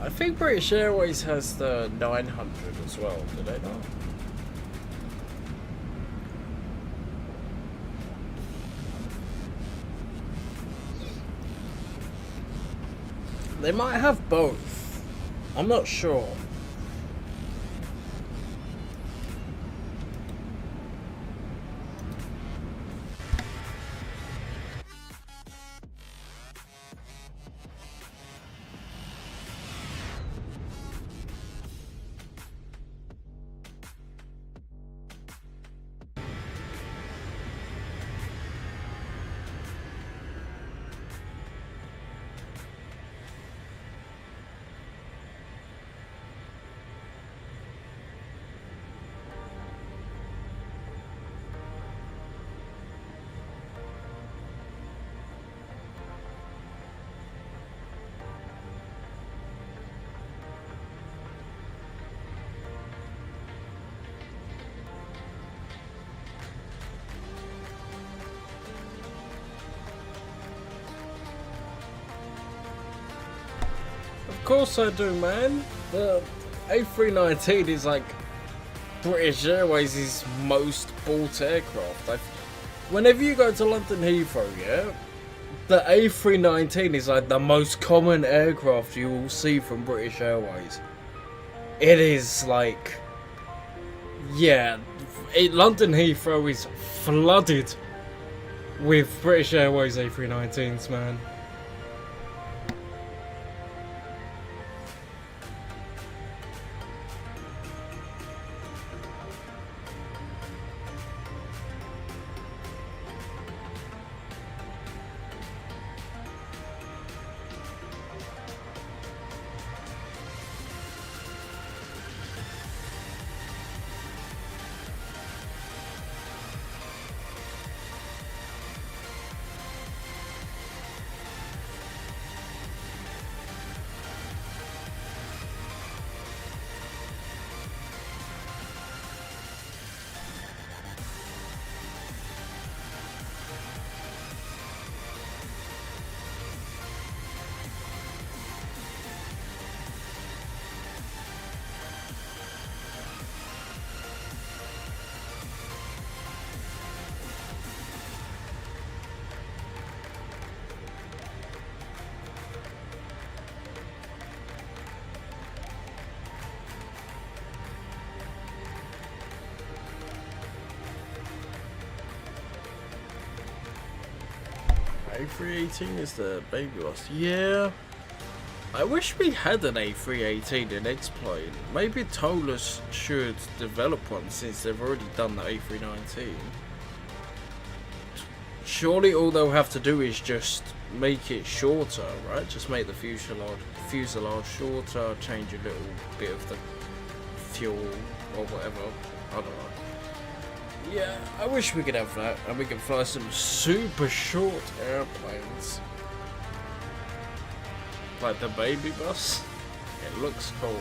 I think British Airways has the 900 as well, do they not? They might have both. I'm not sure. Of course I do, man. The A319 is like British Airways' most bought aircraft. Whenever you go to London Heathrow, yeah, the A319 is like the most common aircraft you will see from British Airways. It is like, yeah, London Heathrow is flooded with British Airways A319s, man. A318 is the baby boss. Yeah. I wish we had an A318 in X-Plane. Maybe Tolus should develop one since they've already done the A319. Surely all they'll have to do is just make it shorter, right? Just make the fuselage shorter, change a little bit of the fuel or whatever. I don't know. Yeah, I wish we could have that and we can fly some super short airplanes. Like the baby bus. It looks cool.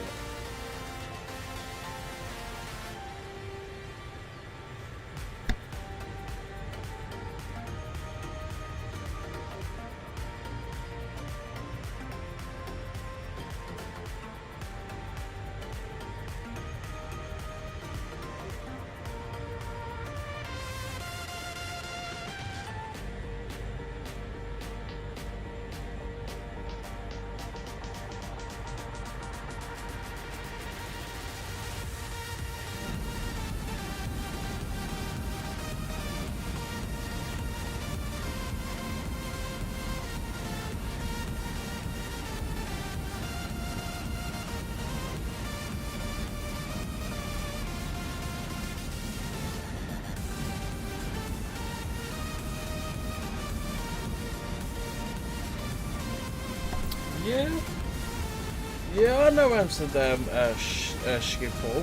Yeah, I know Amsterdam, Schiphol.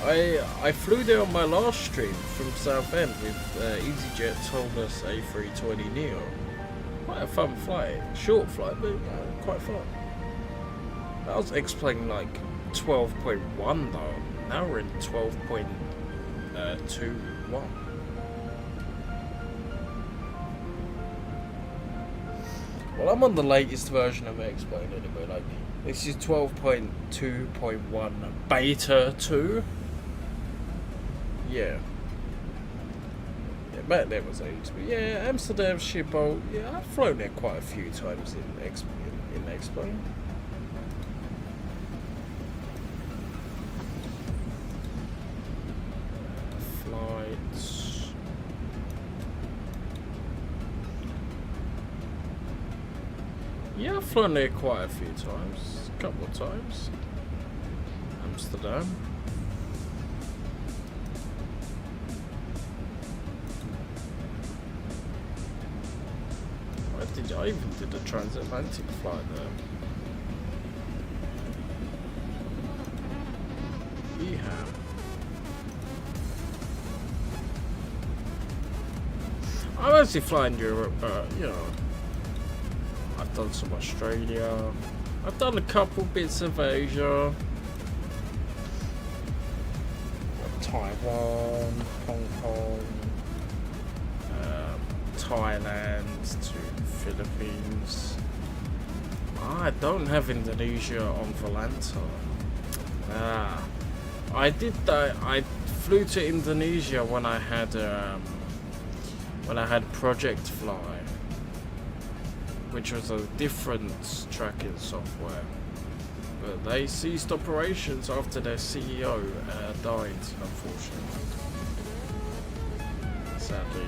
I flew there on my last stream from Southend with EasyJet Tolus A320 Neo. Quite a fun flight, short flight, but quite fun. I was explaining like 12.1 though. Now we're in 12.21. Well, I'm on the latest version of X-Plane anyway, like, this is 12.2.1 Beta 2. Yeah. Yeah, back then was ages, but yeah, Amsterdam Schiphol, yeah, I've flown there quite a few times in X-Plane. Flights. Yeah, I've flown there quite a few times. A couple of times. Amsterdam. I even did a transatlantic flight there. Yeah. I'm actually flying Europe, but you know, I've done some Australia. I've done a couple bits of Asia. Taiwan, Hong Kong, Thailand to Philippines. I don't have Indonesia on Volanta. I did that. I flew to Indonesia when I had Project Fly, which was a different tracking software. But they ceased operations after their CEO died, unfortunately. Sadly.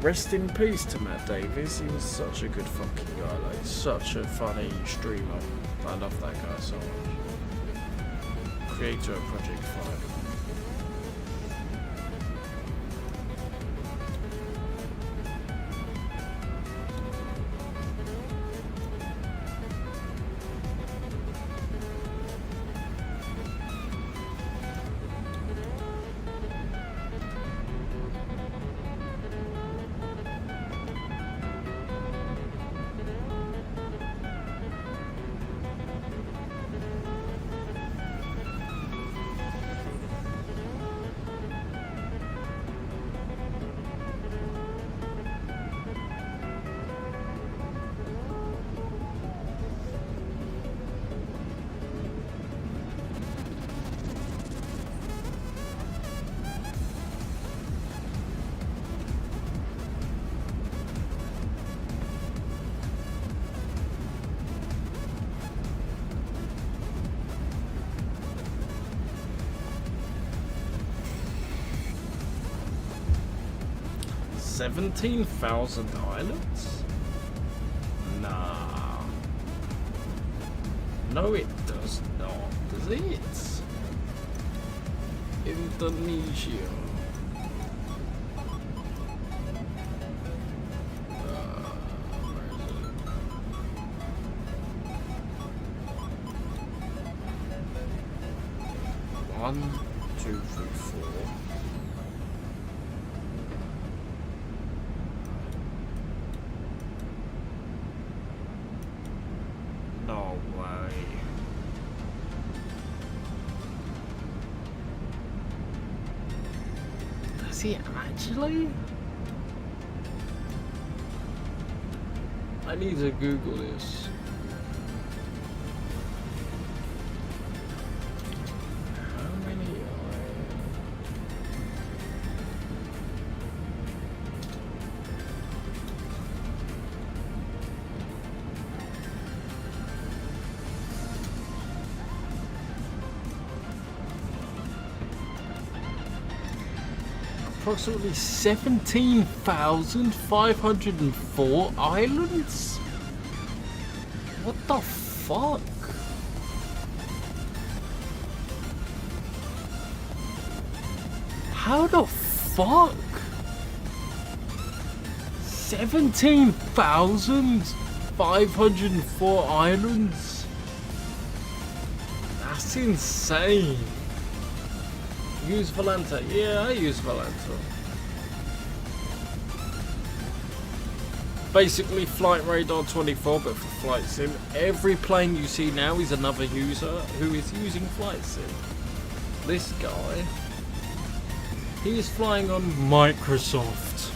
Rest in peace to Matt Davies. He was such a good fucking guy, like such a funny streamer. I love that guy so much. Creator of Project Fly. 17,000 islands? Nah. No, it does not, does it? Indonesia. Where is it? 1, 2, 3, 4. No way. Does he actually? I need to Google this. How many approximately 17,504 islands? What the fuck? How the fuck? 17,504 islands? That's insane. Use Volanta. Yeah, I use Volanta. Basically Flight Radar 24, but for Flight Sim. Every plane you see now is another user who is using Flight Sim. This guy, he is flying on Microsoft.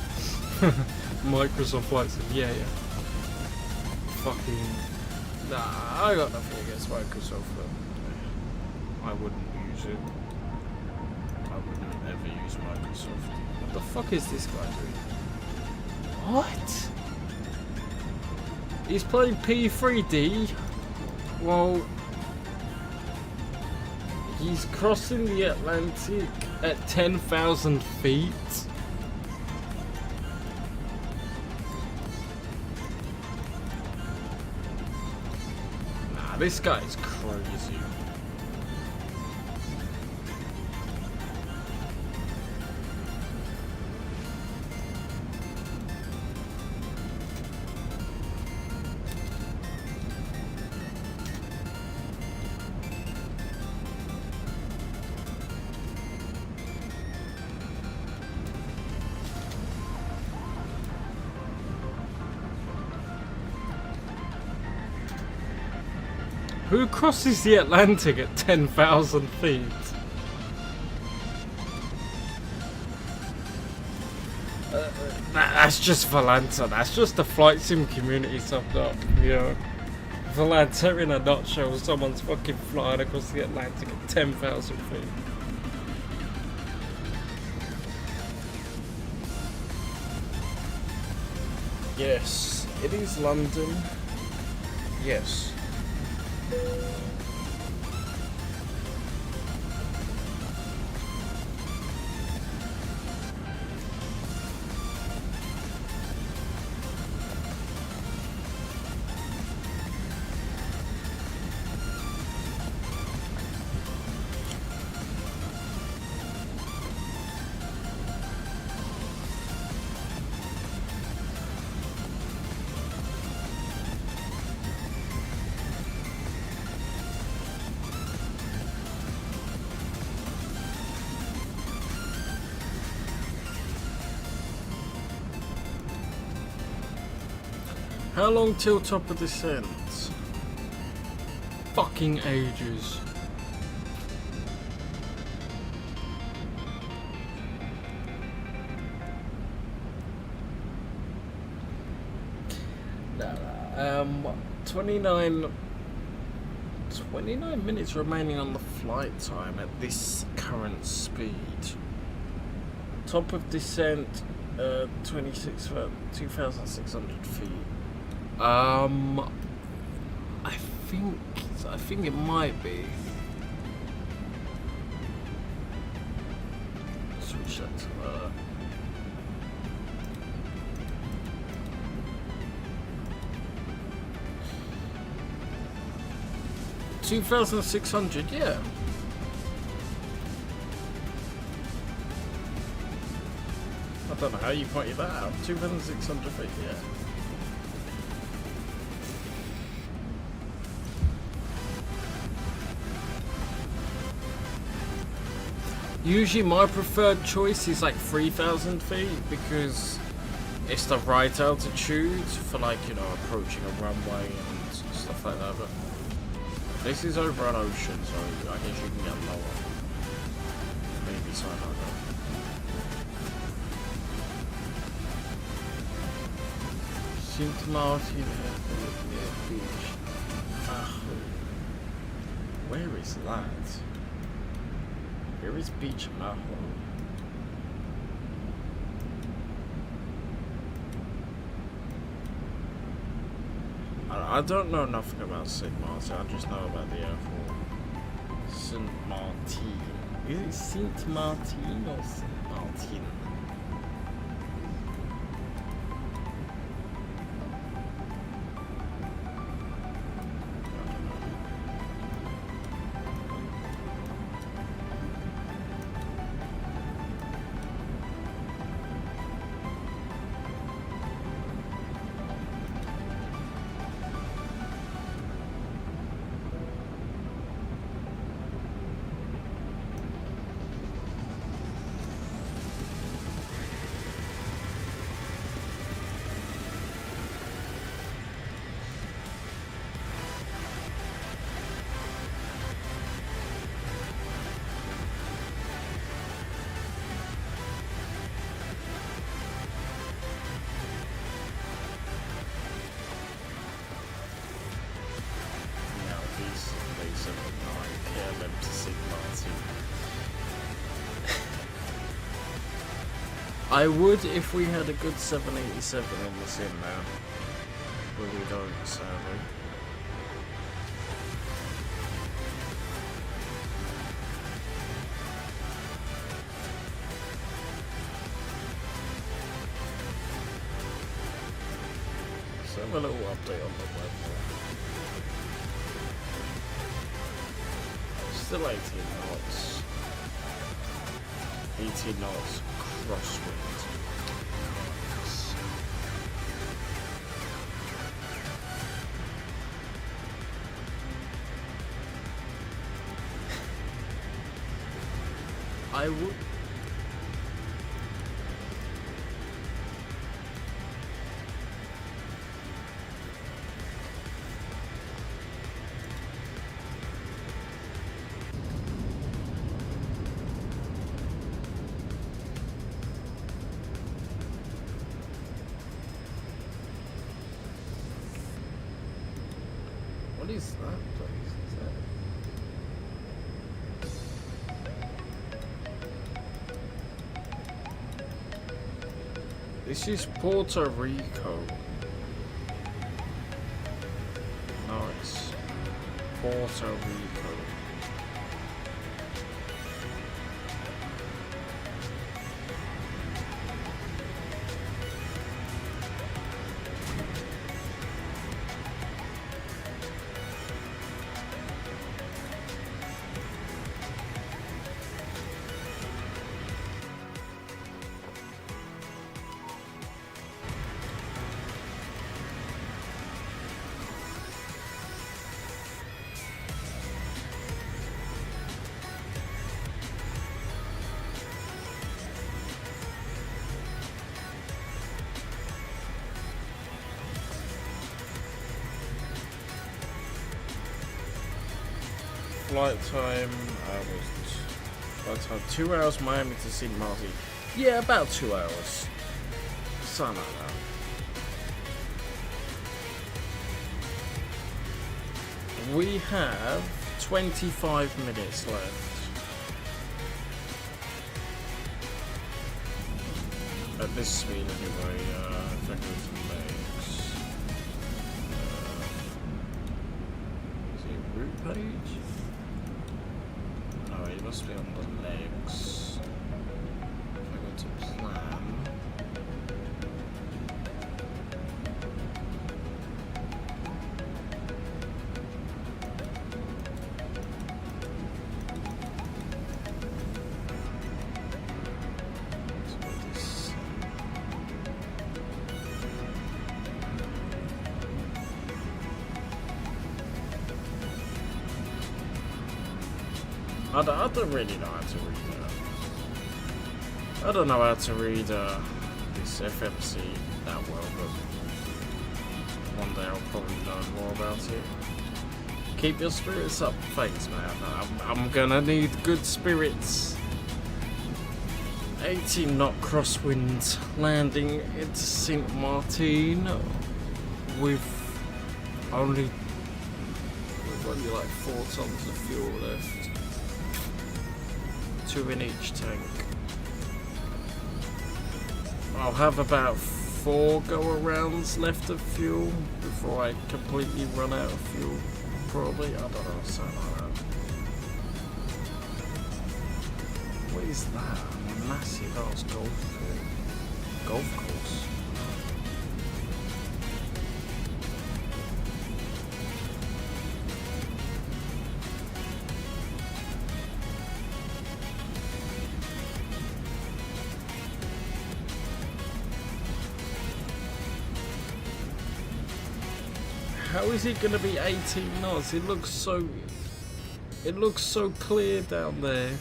Microsoft Flight Sim. Yeah. Fucking. Nah, I got nothing against Microsoft, but I wouldn't use it. I wouldn't ever use Microsoft. What the fuck is this guy doing? What? He's playing P3D while he's crossing the Atlantic at 10,000 feet. Nah, this guy is crazy. Who crosses the Atlantic at 10,000 feet? That's just Volanta. That's just the flight sim community summed up. You know, Volanta in a nutshell. Someone's fucking flying across the Atlantic at 10,000 feet. Yes, it is London. Yes. How long till top of descent? Fucking ages. No, 29 minutes remaining on the flight time at this current speed. Top of descent, 2,600 feet. I think it might be. Switch that to 2,600, yeah. I don't know how you pointed that out. 2,600 feet, yeah. Usually my preferred choice is like 3,000 feet because it's the right altitude for like, you know, approaching a runway and stuff like that. But this is over an ocean, so I guess you can get lower. Maybe something like that. Sint Maarten Beach. Where is that? Where is Beach Maho? I don't know nothing about Sint Maarten, I just know about the airport. Sint Maarten. Is it Sint Maarten or Sint Maarten? I would if we had a good 787 in the sim now, but we don't, sadly. Let's have a little update on the weather. Still 18 knots. 18 knots crosswind. I would. What is that place? Is that... This is Puerto Rico. No, it's Puerto Rico. Flight time, flight time 2 hours Miami to Sint Maarten. Yeah, about 2 hours. Something like that. We have 25 minutes left. At this speed anyway, if I go to legs. Is it route page? No, it must be on the legs. If I go to plan. I don't really know how to read I don't know how to read this FMC that well, but one day I'll probably learn more about it. Keep your spirits up. Thanks, man. I'm gonna need good spirits. 18 knot crosswind landing into Sint Maarten with only like 4 tons of fuel left. 2 in each tank. I'll have about 4 go-arounds left of fuel before I completely run out of fuel. Probably, I don't know, something like that. What is that? A massive ass golf course. How is it gonna be 18 knots? It looks so clear down there.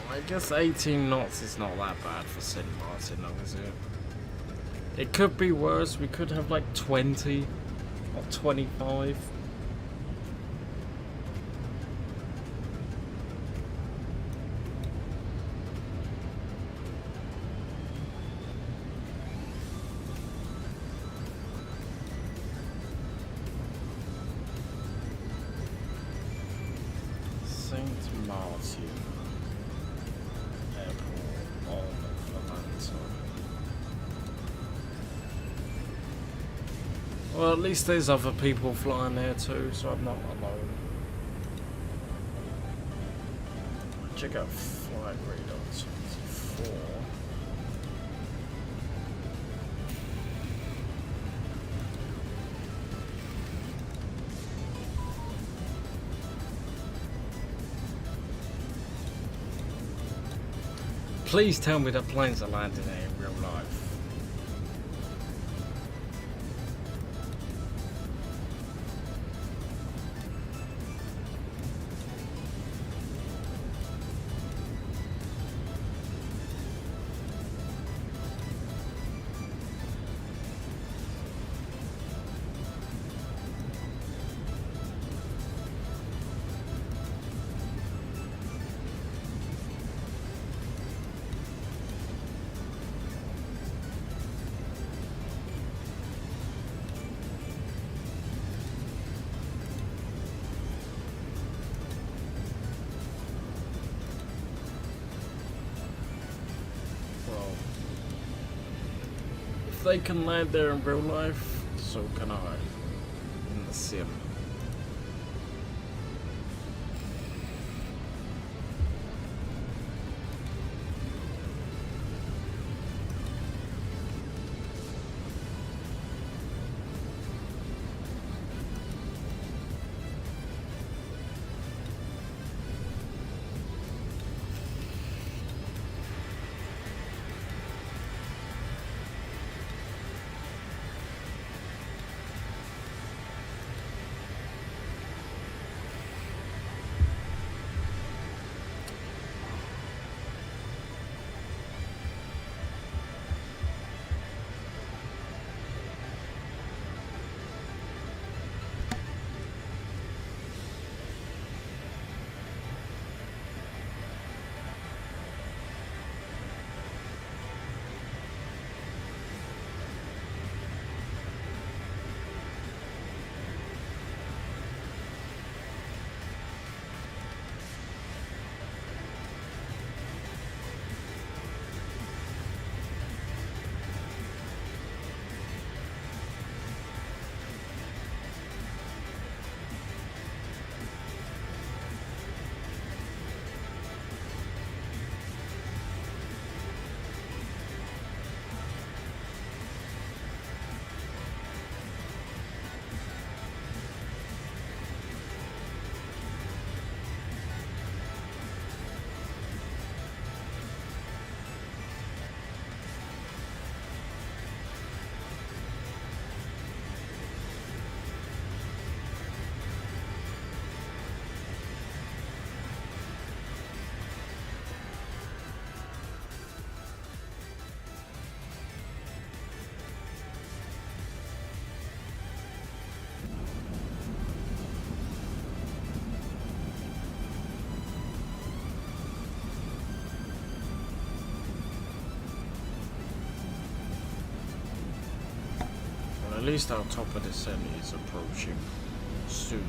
I guess 18 knots is not that bad for Sint Maarten, though, is it? It could be worse. We could have like 20 or 25. Sint Maarten Airport on Atlanta. Well, at least there's other people flying there too, so I'm not alone. Check out flight radar 24. Please tell me that planes are landing there in real life. If they can land there in real life, so can I in the sim. least our top of descent is approaching soon.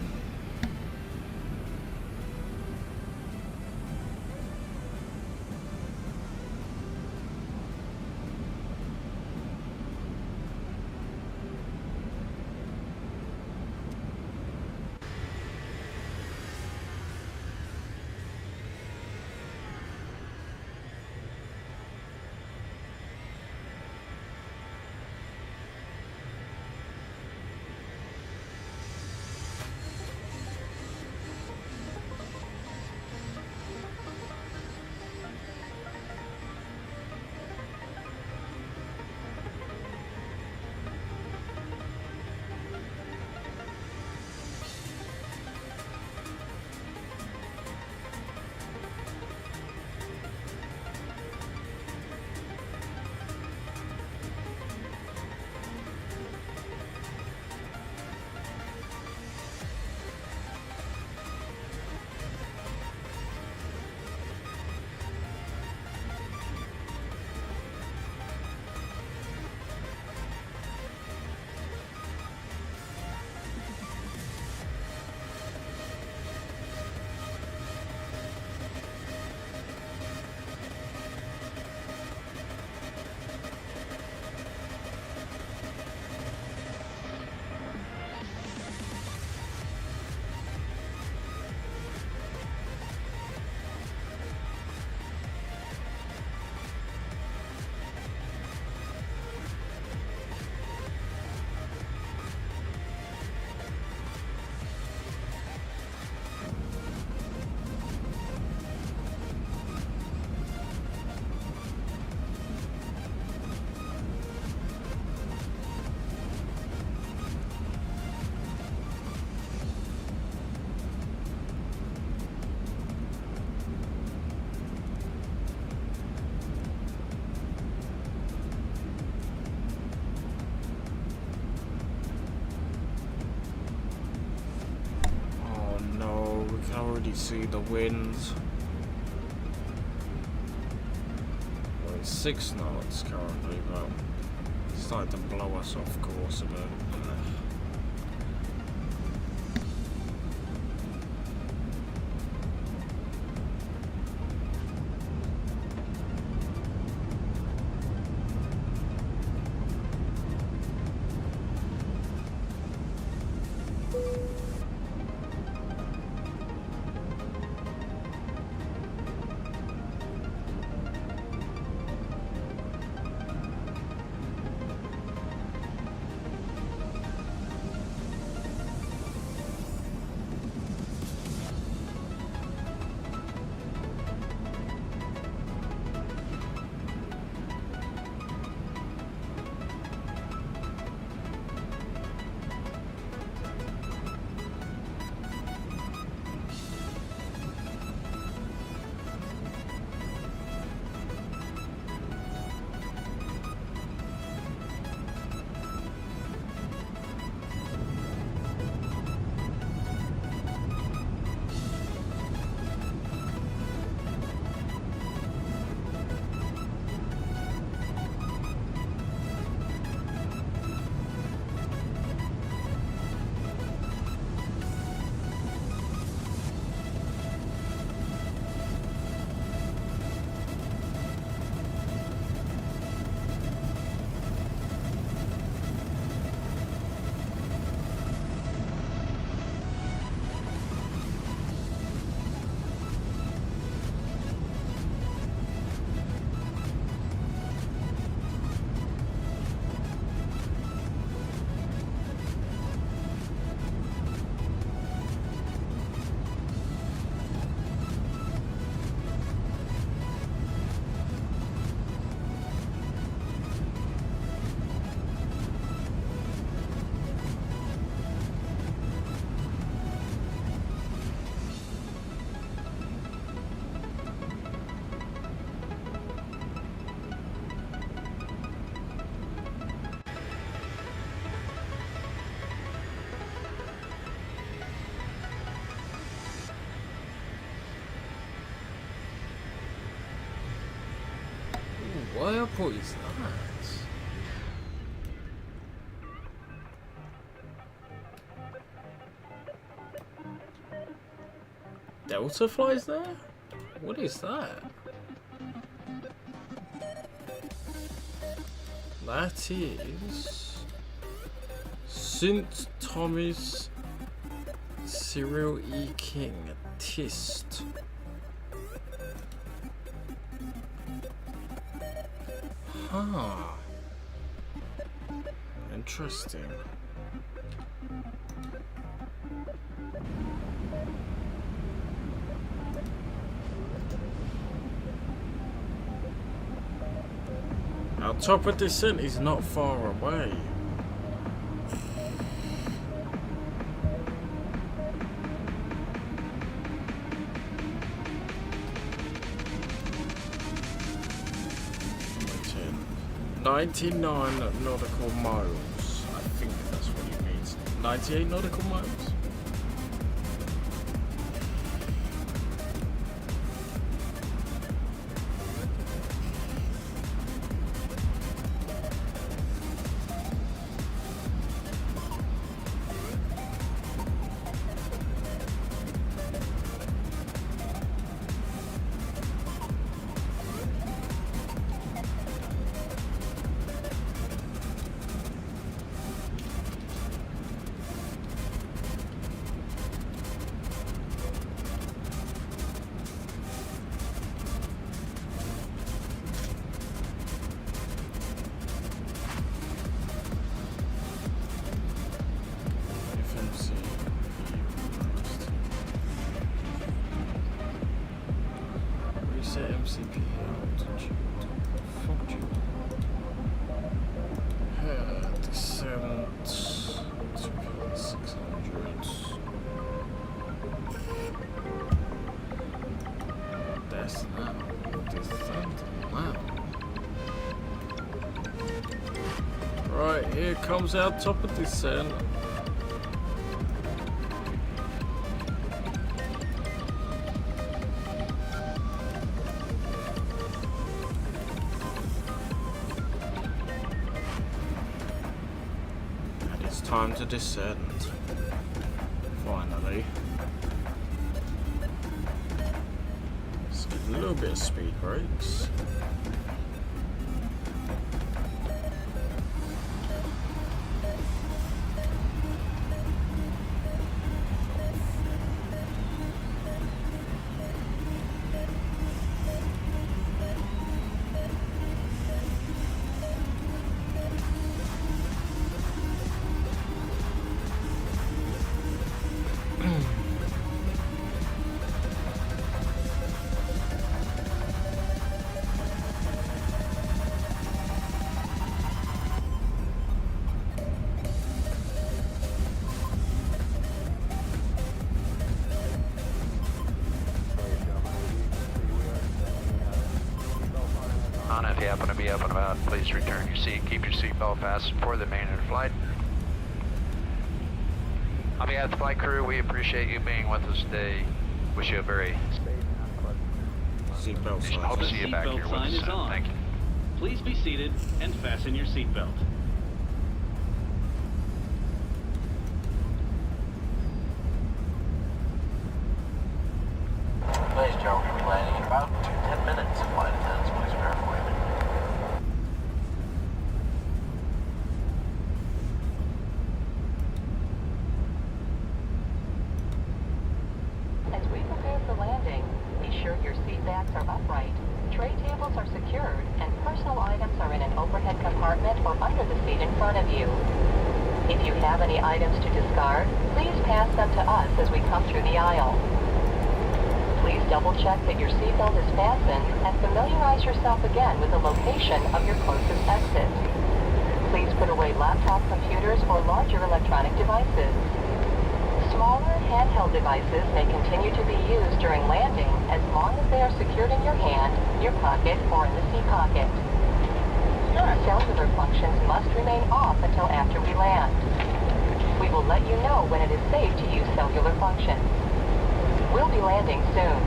See the winds. Well, it's 6 knots currently, but it's starting to blow us off course a bit. What airport is that? butterflies there? What is that? That is St. Thomas Cyril E. King Tist. Huh. Interesting. Our top of descent is not far away. Number 10. 99 nautical miles. I think that's what it means. 98 nautical miles? MCP altitude. Descent 2600. That's now. Descent now. Right, here comes our top of descent. Time to descend. Finally. Let's get a little bit of speed brakes.
If you happen to be up and about, please return your seat. Keep your seatbelt fastened for the remainder of the flight. On behalf of the flight crew, we appreciate you being with us today. Wish you a very
seatbelt sign.
Hope to see you back here with us soon. Thank you.
Please be seated and fasten your seatbelt.
Ladies and gentlemen, we'll be landing in about 10 minutes. Flight attendants, please prepare for landing.
As we prepare for landing, be sure your seat backs are upright, tray tables are secured, and personal items are in an overhead compartment or under the seat in front of you. If you have any items to discard, please pass them to us as we come through the aisle. Please double check that your seatbelt is fastened and familiarize yourself again with the location of your closest exit. Please put away laptop computers or larger electronic devices. Smaller handheld devices may continue to be used during landing as long as they are secured in your hand, your pocket, or in the seat pocket. Cellular functions must remain off until after we land. We will let you know when it is safe to use cellular functions. We'll be landing soon.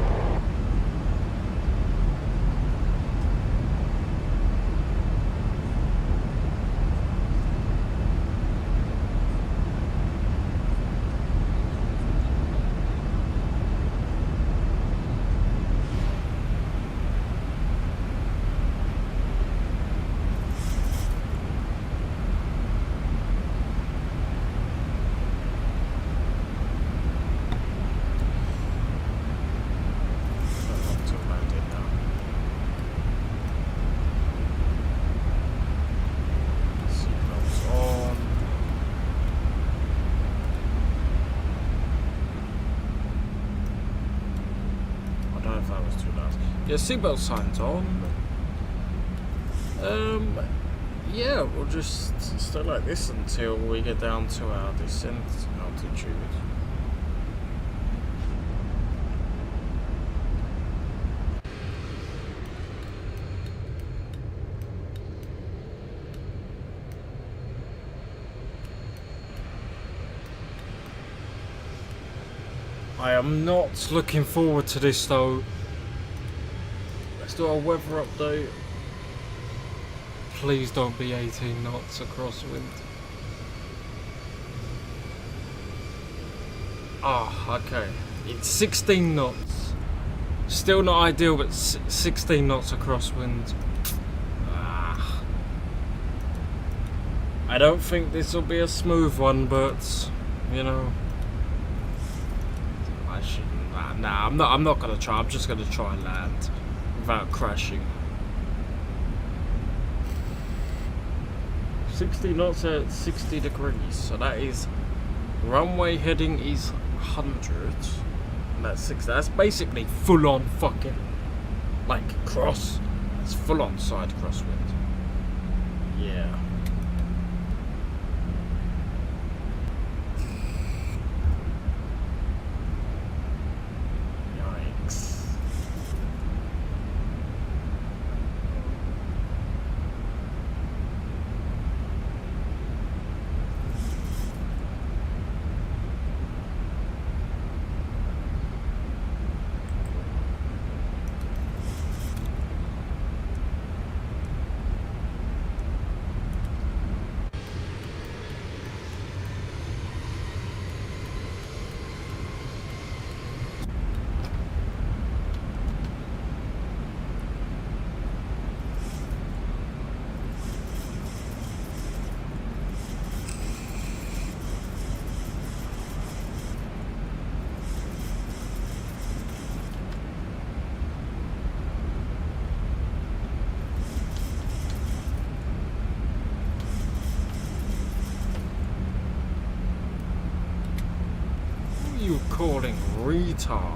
Yeah, seatbelt signs on. Yeah, we'll just stay like this until we get down to our descent altitude. I am not looking forward to this though. Let's do our weather update. Please don't be 18 knots across wind. Ah, okay. It's 16 knots. Still not ideal, but 16 knots across wind. Ah. I don't think this will be a smooth one, but you know, I shouldn't. Nah, I'm not gonna try. I'm just gonna try and land without crashing. 60 knots at 60 degrees, so that is runway heading is 100, and that's 60. That's basically full on fucking like cross. It's full on side crosswind. Yeah. Yikes. You calling retard?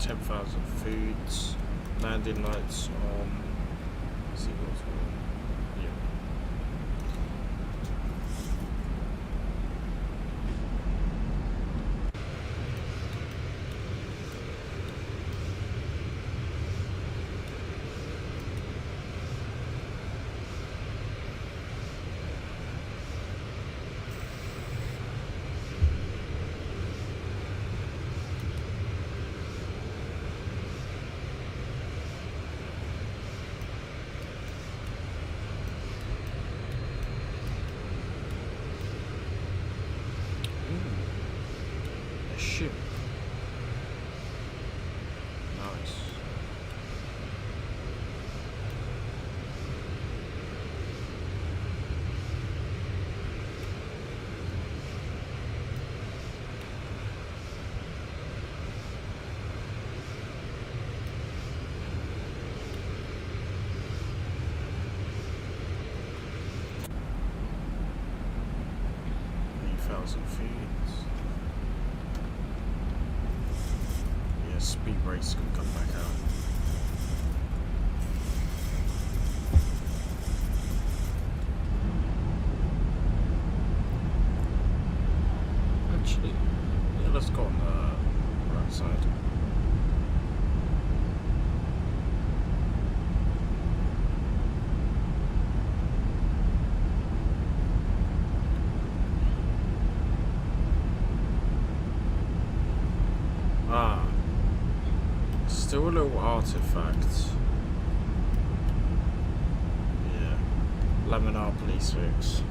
10,000 feet. Landing lights on. ZIBO. Yeah. A ship. Nice. Feet. Yeah, speed brakes can come back out. Actually, yeah, let's go on the right side. Ah, still a little artifact. Yeah, laminar police fix.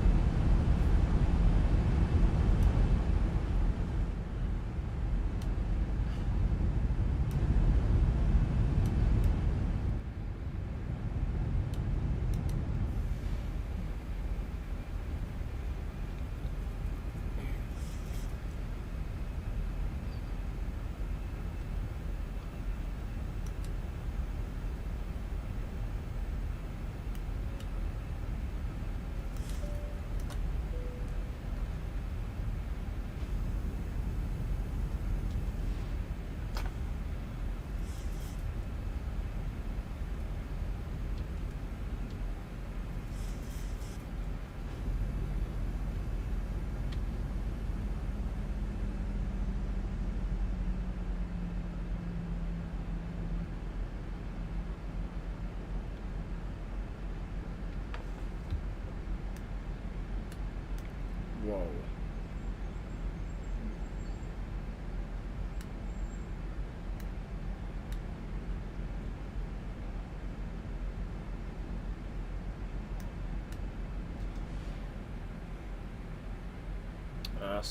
Whoa.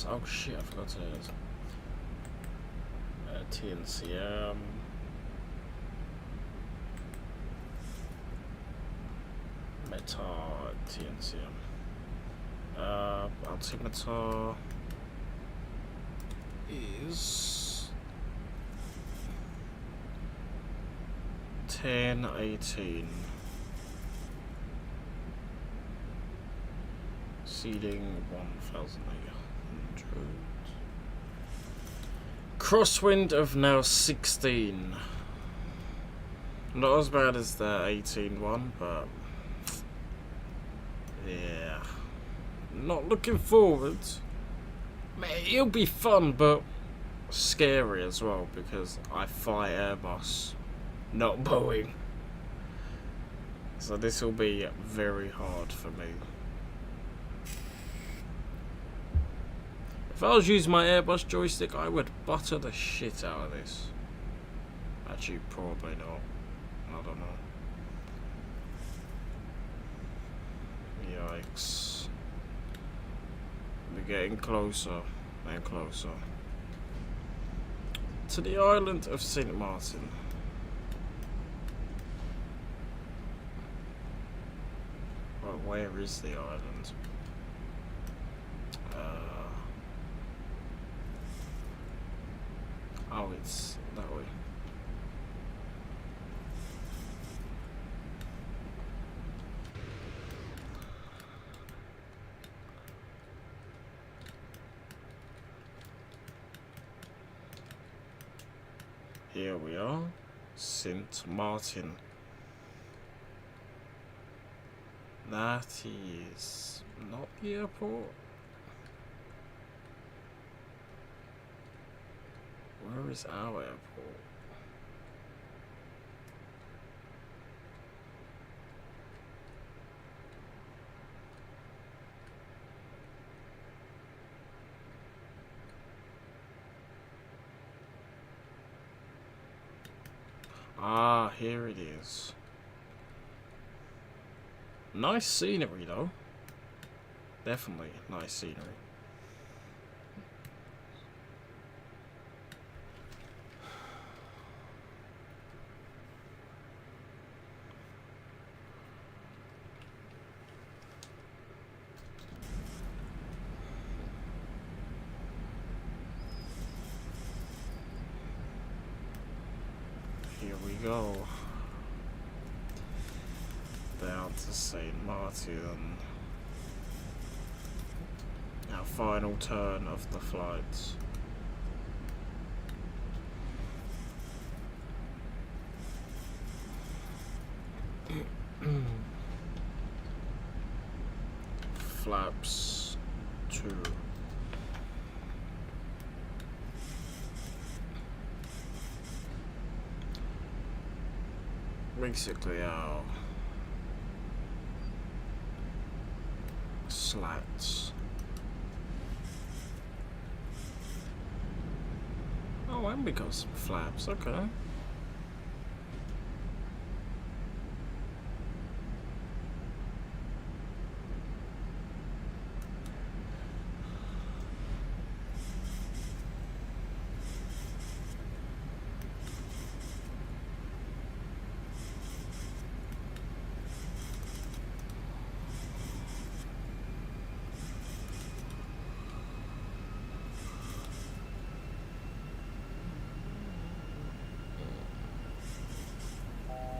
Oh shit, I forgot to TNCM. Meta TNCM. Altimeter is 1018. Seeding 1,800. Crosswind of now 16. Not as bad as the 18 one, but yeah. Not looking forward. It'll be fun, but scary as well because I fly Airbus, not Boeing. So this will be very hard for me. If I was using my Airbus joystick, I would butter the shit out of this. Actually, probably not. I don't know. Yikes. We're getting closer and closer to the island of Sint Maarten. Well, where is the island? Oh, it's that way. here we are. Sint Maarten. That is not the airport. Where is our airport? Ah, here it is. Nice scenery though. Definitely nice scenery. Here we go. Down to Sint Maarten. Our final turn of the flight. Flaps 2. Basically our slats. Oh, and we got some flaps, okay.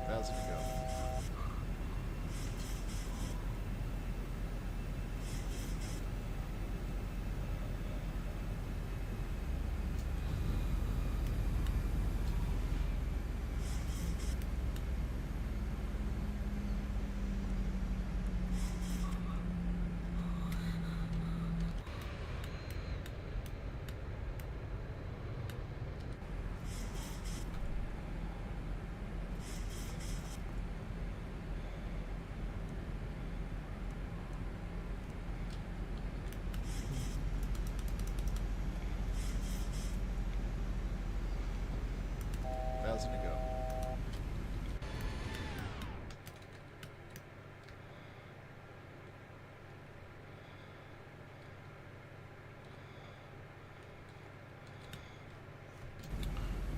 Thousand to go. Thousand to go.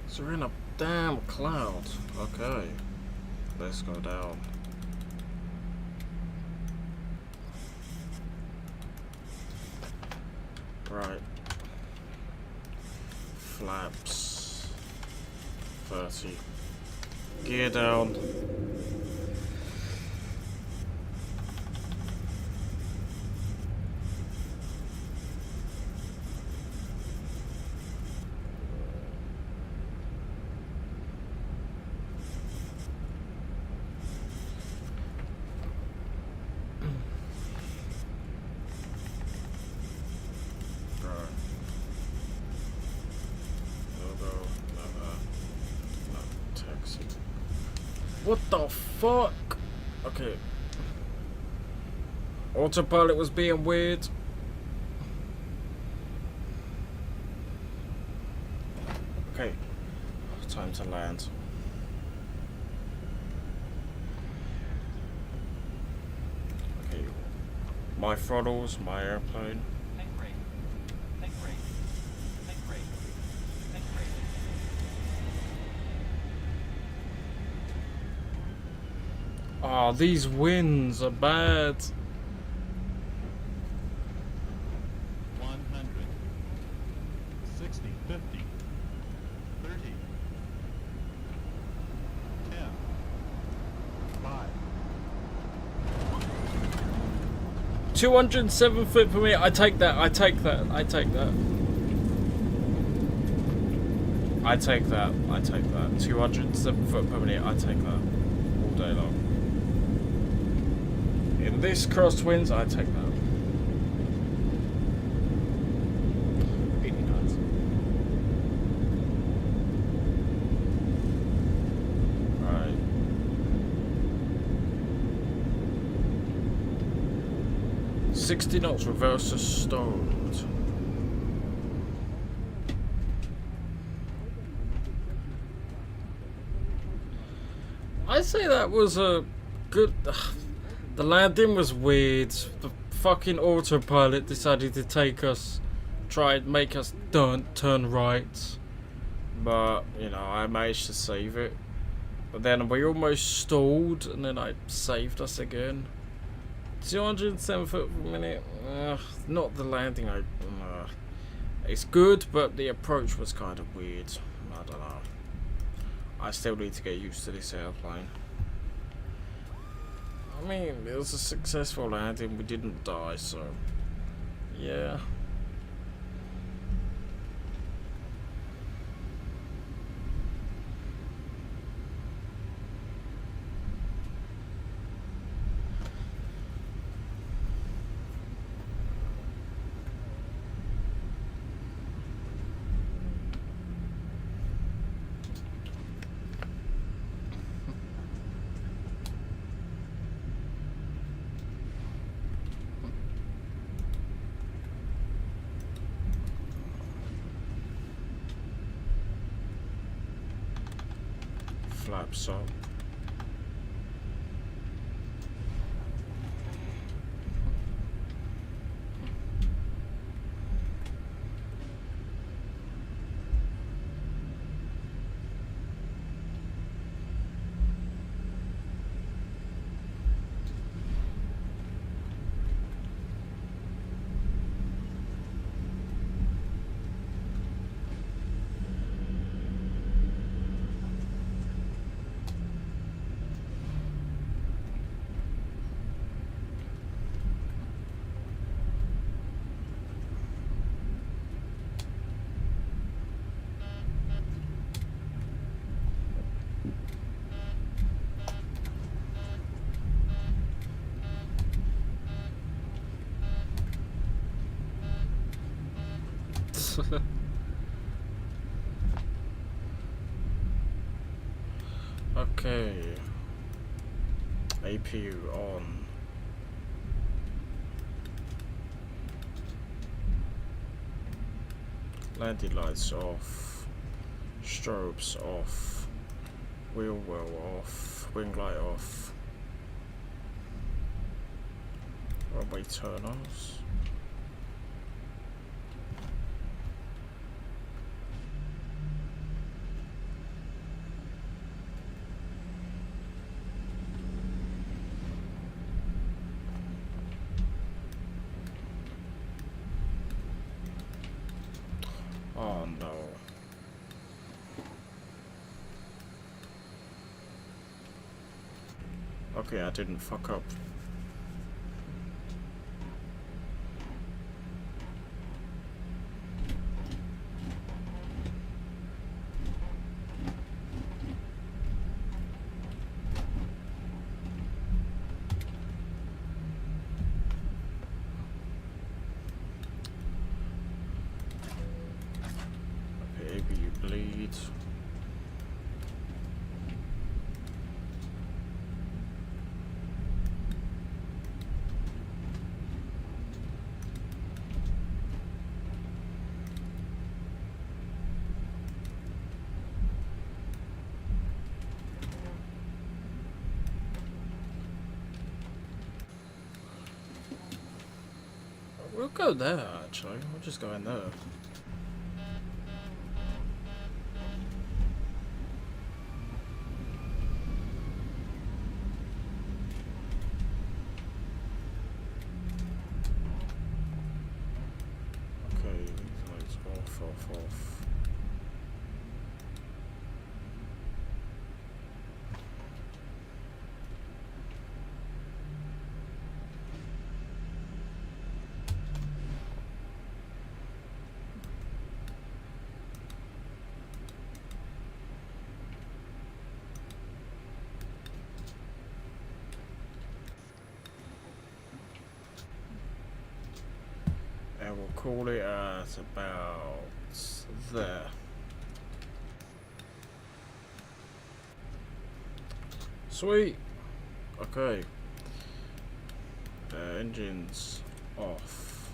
So we're in a damn cloud. Okay. Let's go down. Right. Flaps 30. Gear down. What the fuck? Okay. Autopilot was being weird. Okay. Time to land. Okay. My throttles, my airplane. Oh, these winds are bad.
100. 60. 50. 30. 10. 5.
207 feet per minute. I take that. I take that. I take that. I take that. I take that. 207 foot per minute. I take that all day long. In this crosswinds, I take that. 80 knots. Right. $60 knots. Reverser stalled. I'd say that was a good. The landing was weird. The fucking autopilot decided to take us, try and make us turn right. But, you know, I managed to save it. But then we almost stalled, and then I saved us again. 207 foot per minute. Not the landing. It's good, but the approach was kind of weird. I don't know. I still need to get used to this airplane. I mean, it was a successful landing. We didn't die, so yeah. Flaps up. Okay. APU on. Landing lights off. Strobes off. Wheel well off. Wing light off. Runway turn-offs. Oh no. Okay, I didn't fuck up. Bleed. We'll go there actually. We'll just go in there. Off. we'll call it at about there. Sweet. Okay. Engines off.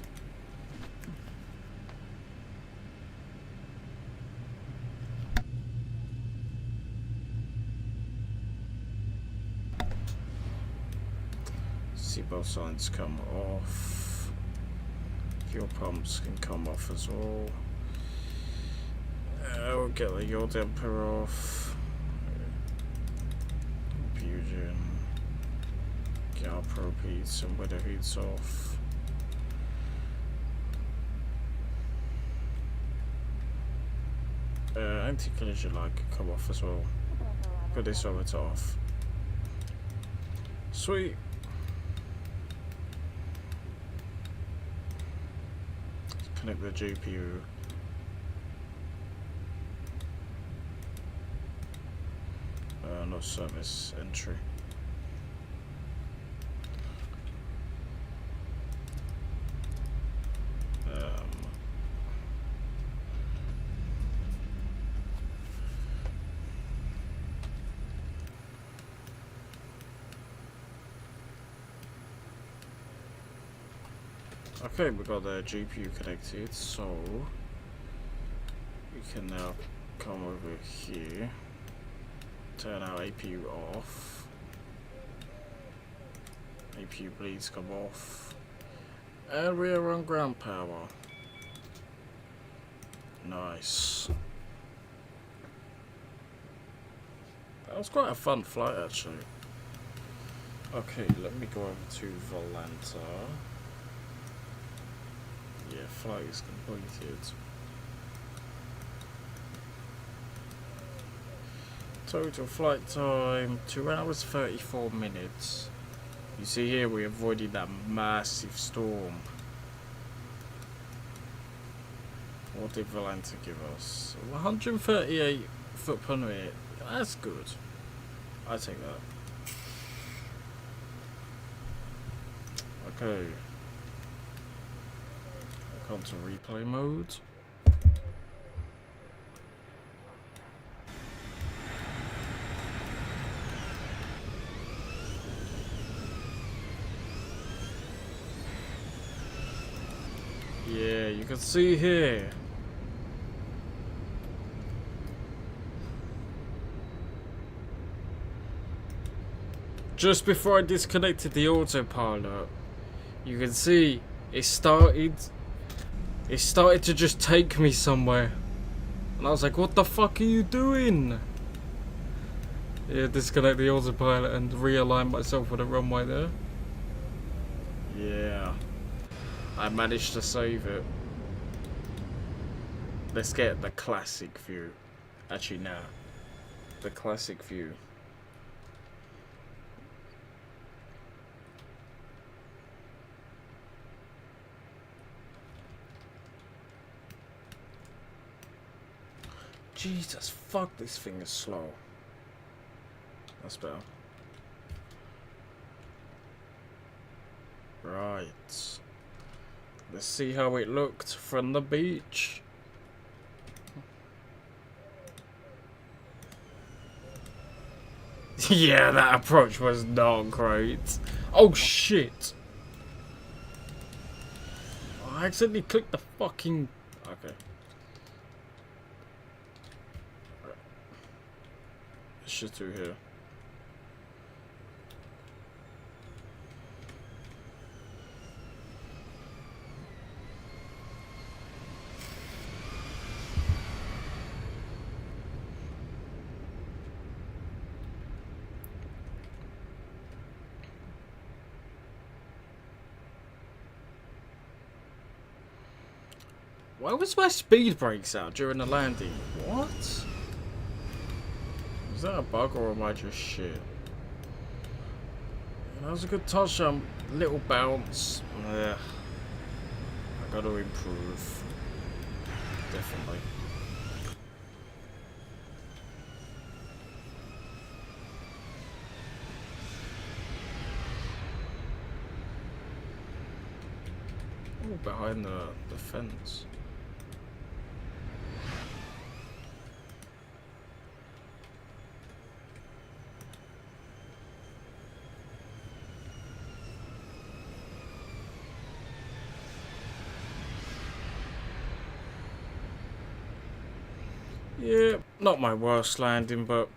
Seatbelt signs come off. Fuel pumps can come off as well. We'll get the yaw damper off. Fusion. Get our probe heats and weather heats off. Anti-collision light can come off as well. Put this over to off. Sweet. Let's connect the GPU. No service entry. Okay, we got the GPU connected, so we can now come over here, turn our APU off, APU bleeds come off, and we are on ground power. Nice. That was quite a fun flight actually. Okay, let me go over to Volanta. Yeah, flight is completed. Total flight time 2 hours 34 minutes. You see here we avoided that massive storm. What did Volanta give us? 138 foot per minute. That's good. I take that. Okay. Come to replay mode. Yeah, you can see here. Just before I disconnected the autopilot, you can see it started to just take me somewhere. And I was like, what the fuck are you doing? Yeah, disconnect the autopilot and realign myself with the runway there. Yeah. I managed to save it. Let's get the classic view. Actually, nah. The classic view. Jesus, fuck, this thing is slow. That's better. Right. Let's see how it looked from the beach. Yeah, that approach was not great. Oh shit! I accidentally clicked the fucking... Okay. Let's just do here. Why was my speed brakes out during the landing? What? Is that a bug or am I just shit? That was a good touchdown, little bounce. I gotta improve. Definitely. Oh, behind the fence. Yeah, not my worst landing, but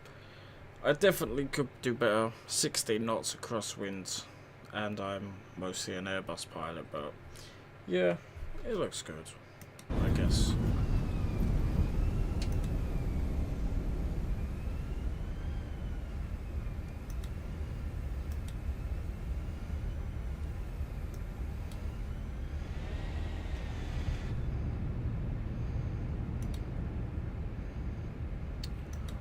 I definitely could do better. 16 knots across winds, and I'm mostly an Airbus pilot, but yeah, it looks good, I guess.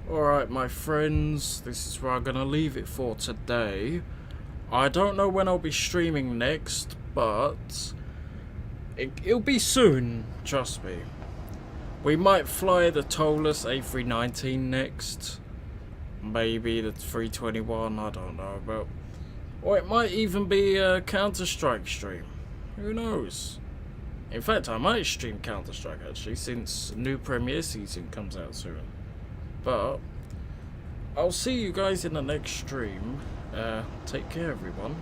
Alright, my friends, this is where I'm gonna leave it for today. I don't know when I'll be streaming next, but it'll be soon, trust me. We might fly the Tolus A319 next. Maybe the 321, I don't know, but... Or it might even be a Counter-Strike stream. Who knows? In fact, I might stream Counter-Strike actually, since new Premiere season comes out soon. But I'll see you guys in the next stream. Take care, everyone.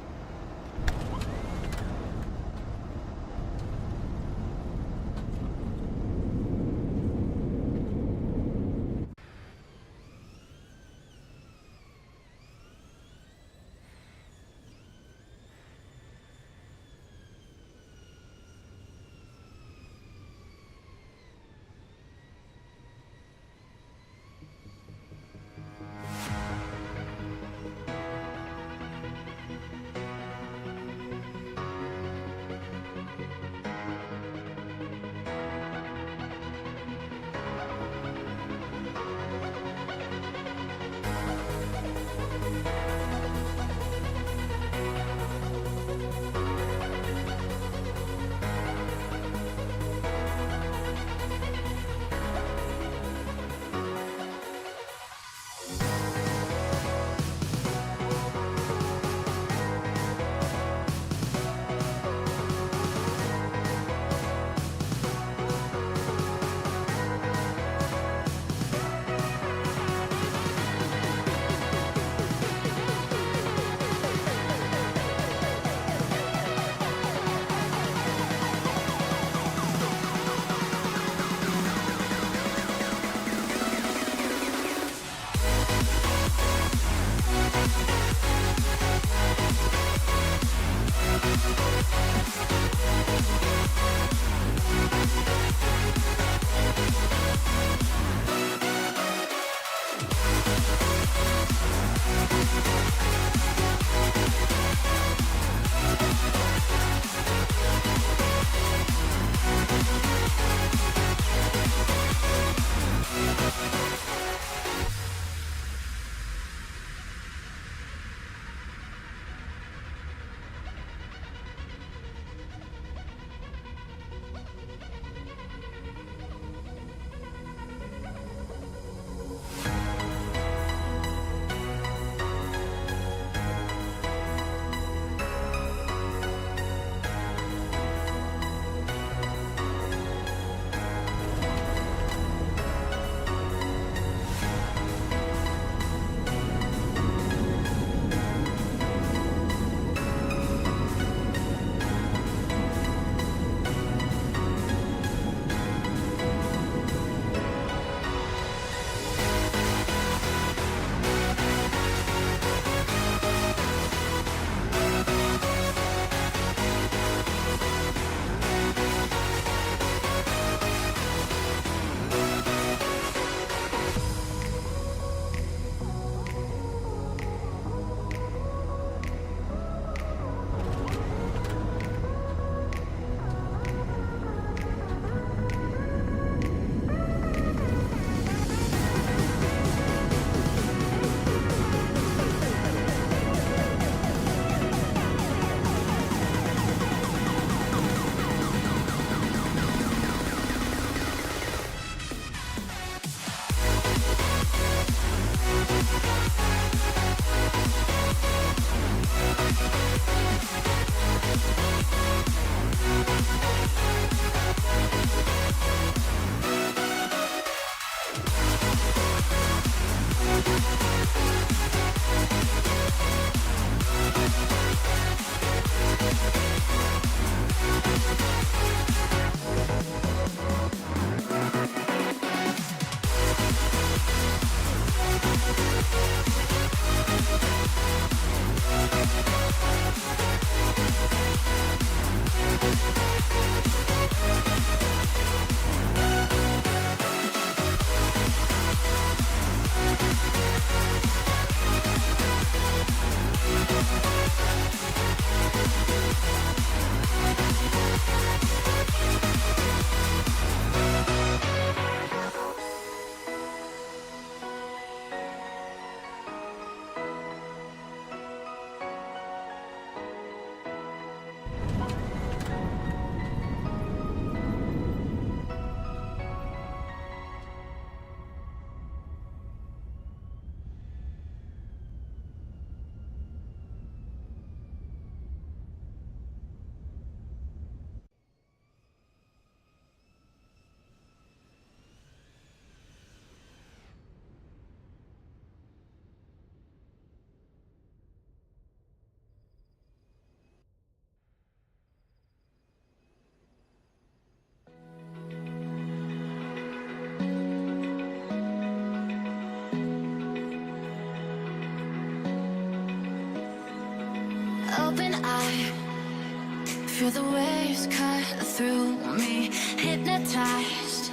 high. Feel the waves cut through me, hypnotized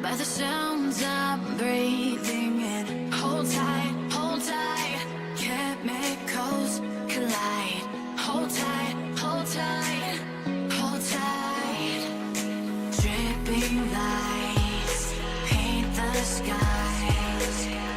by the sounds I'm breathing in. Hold tight, chemicals collide. Hold tight, hold tight, hold tight. Dripping lights paint the skies.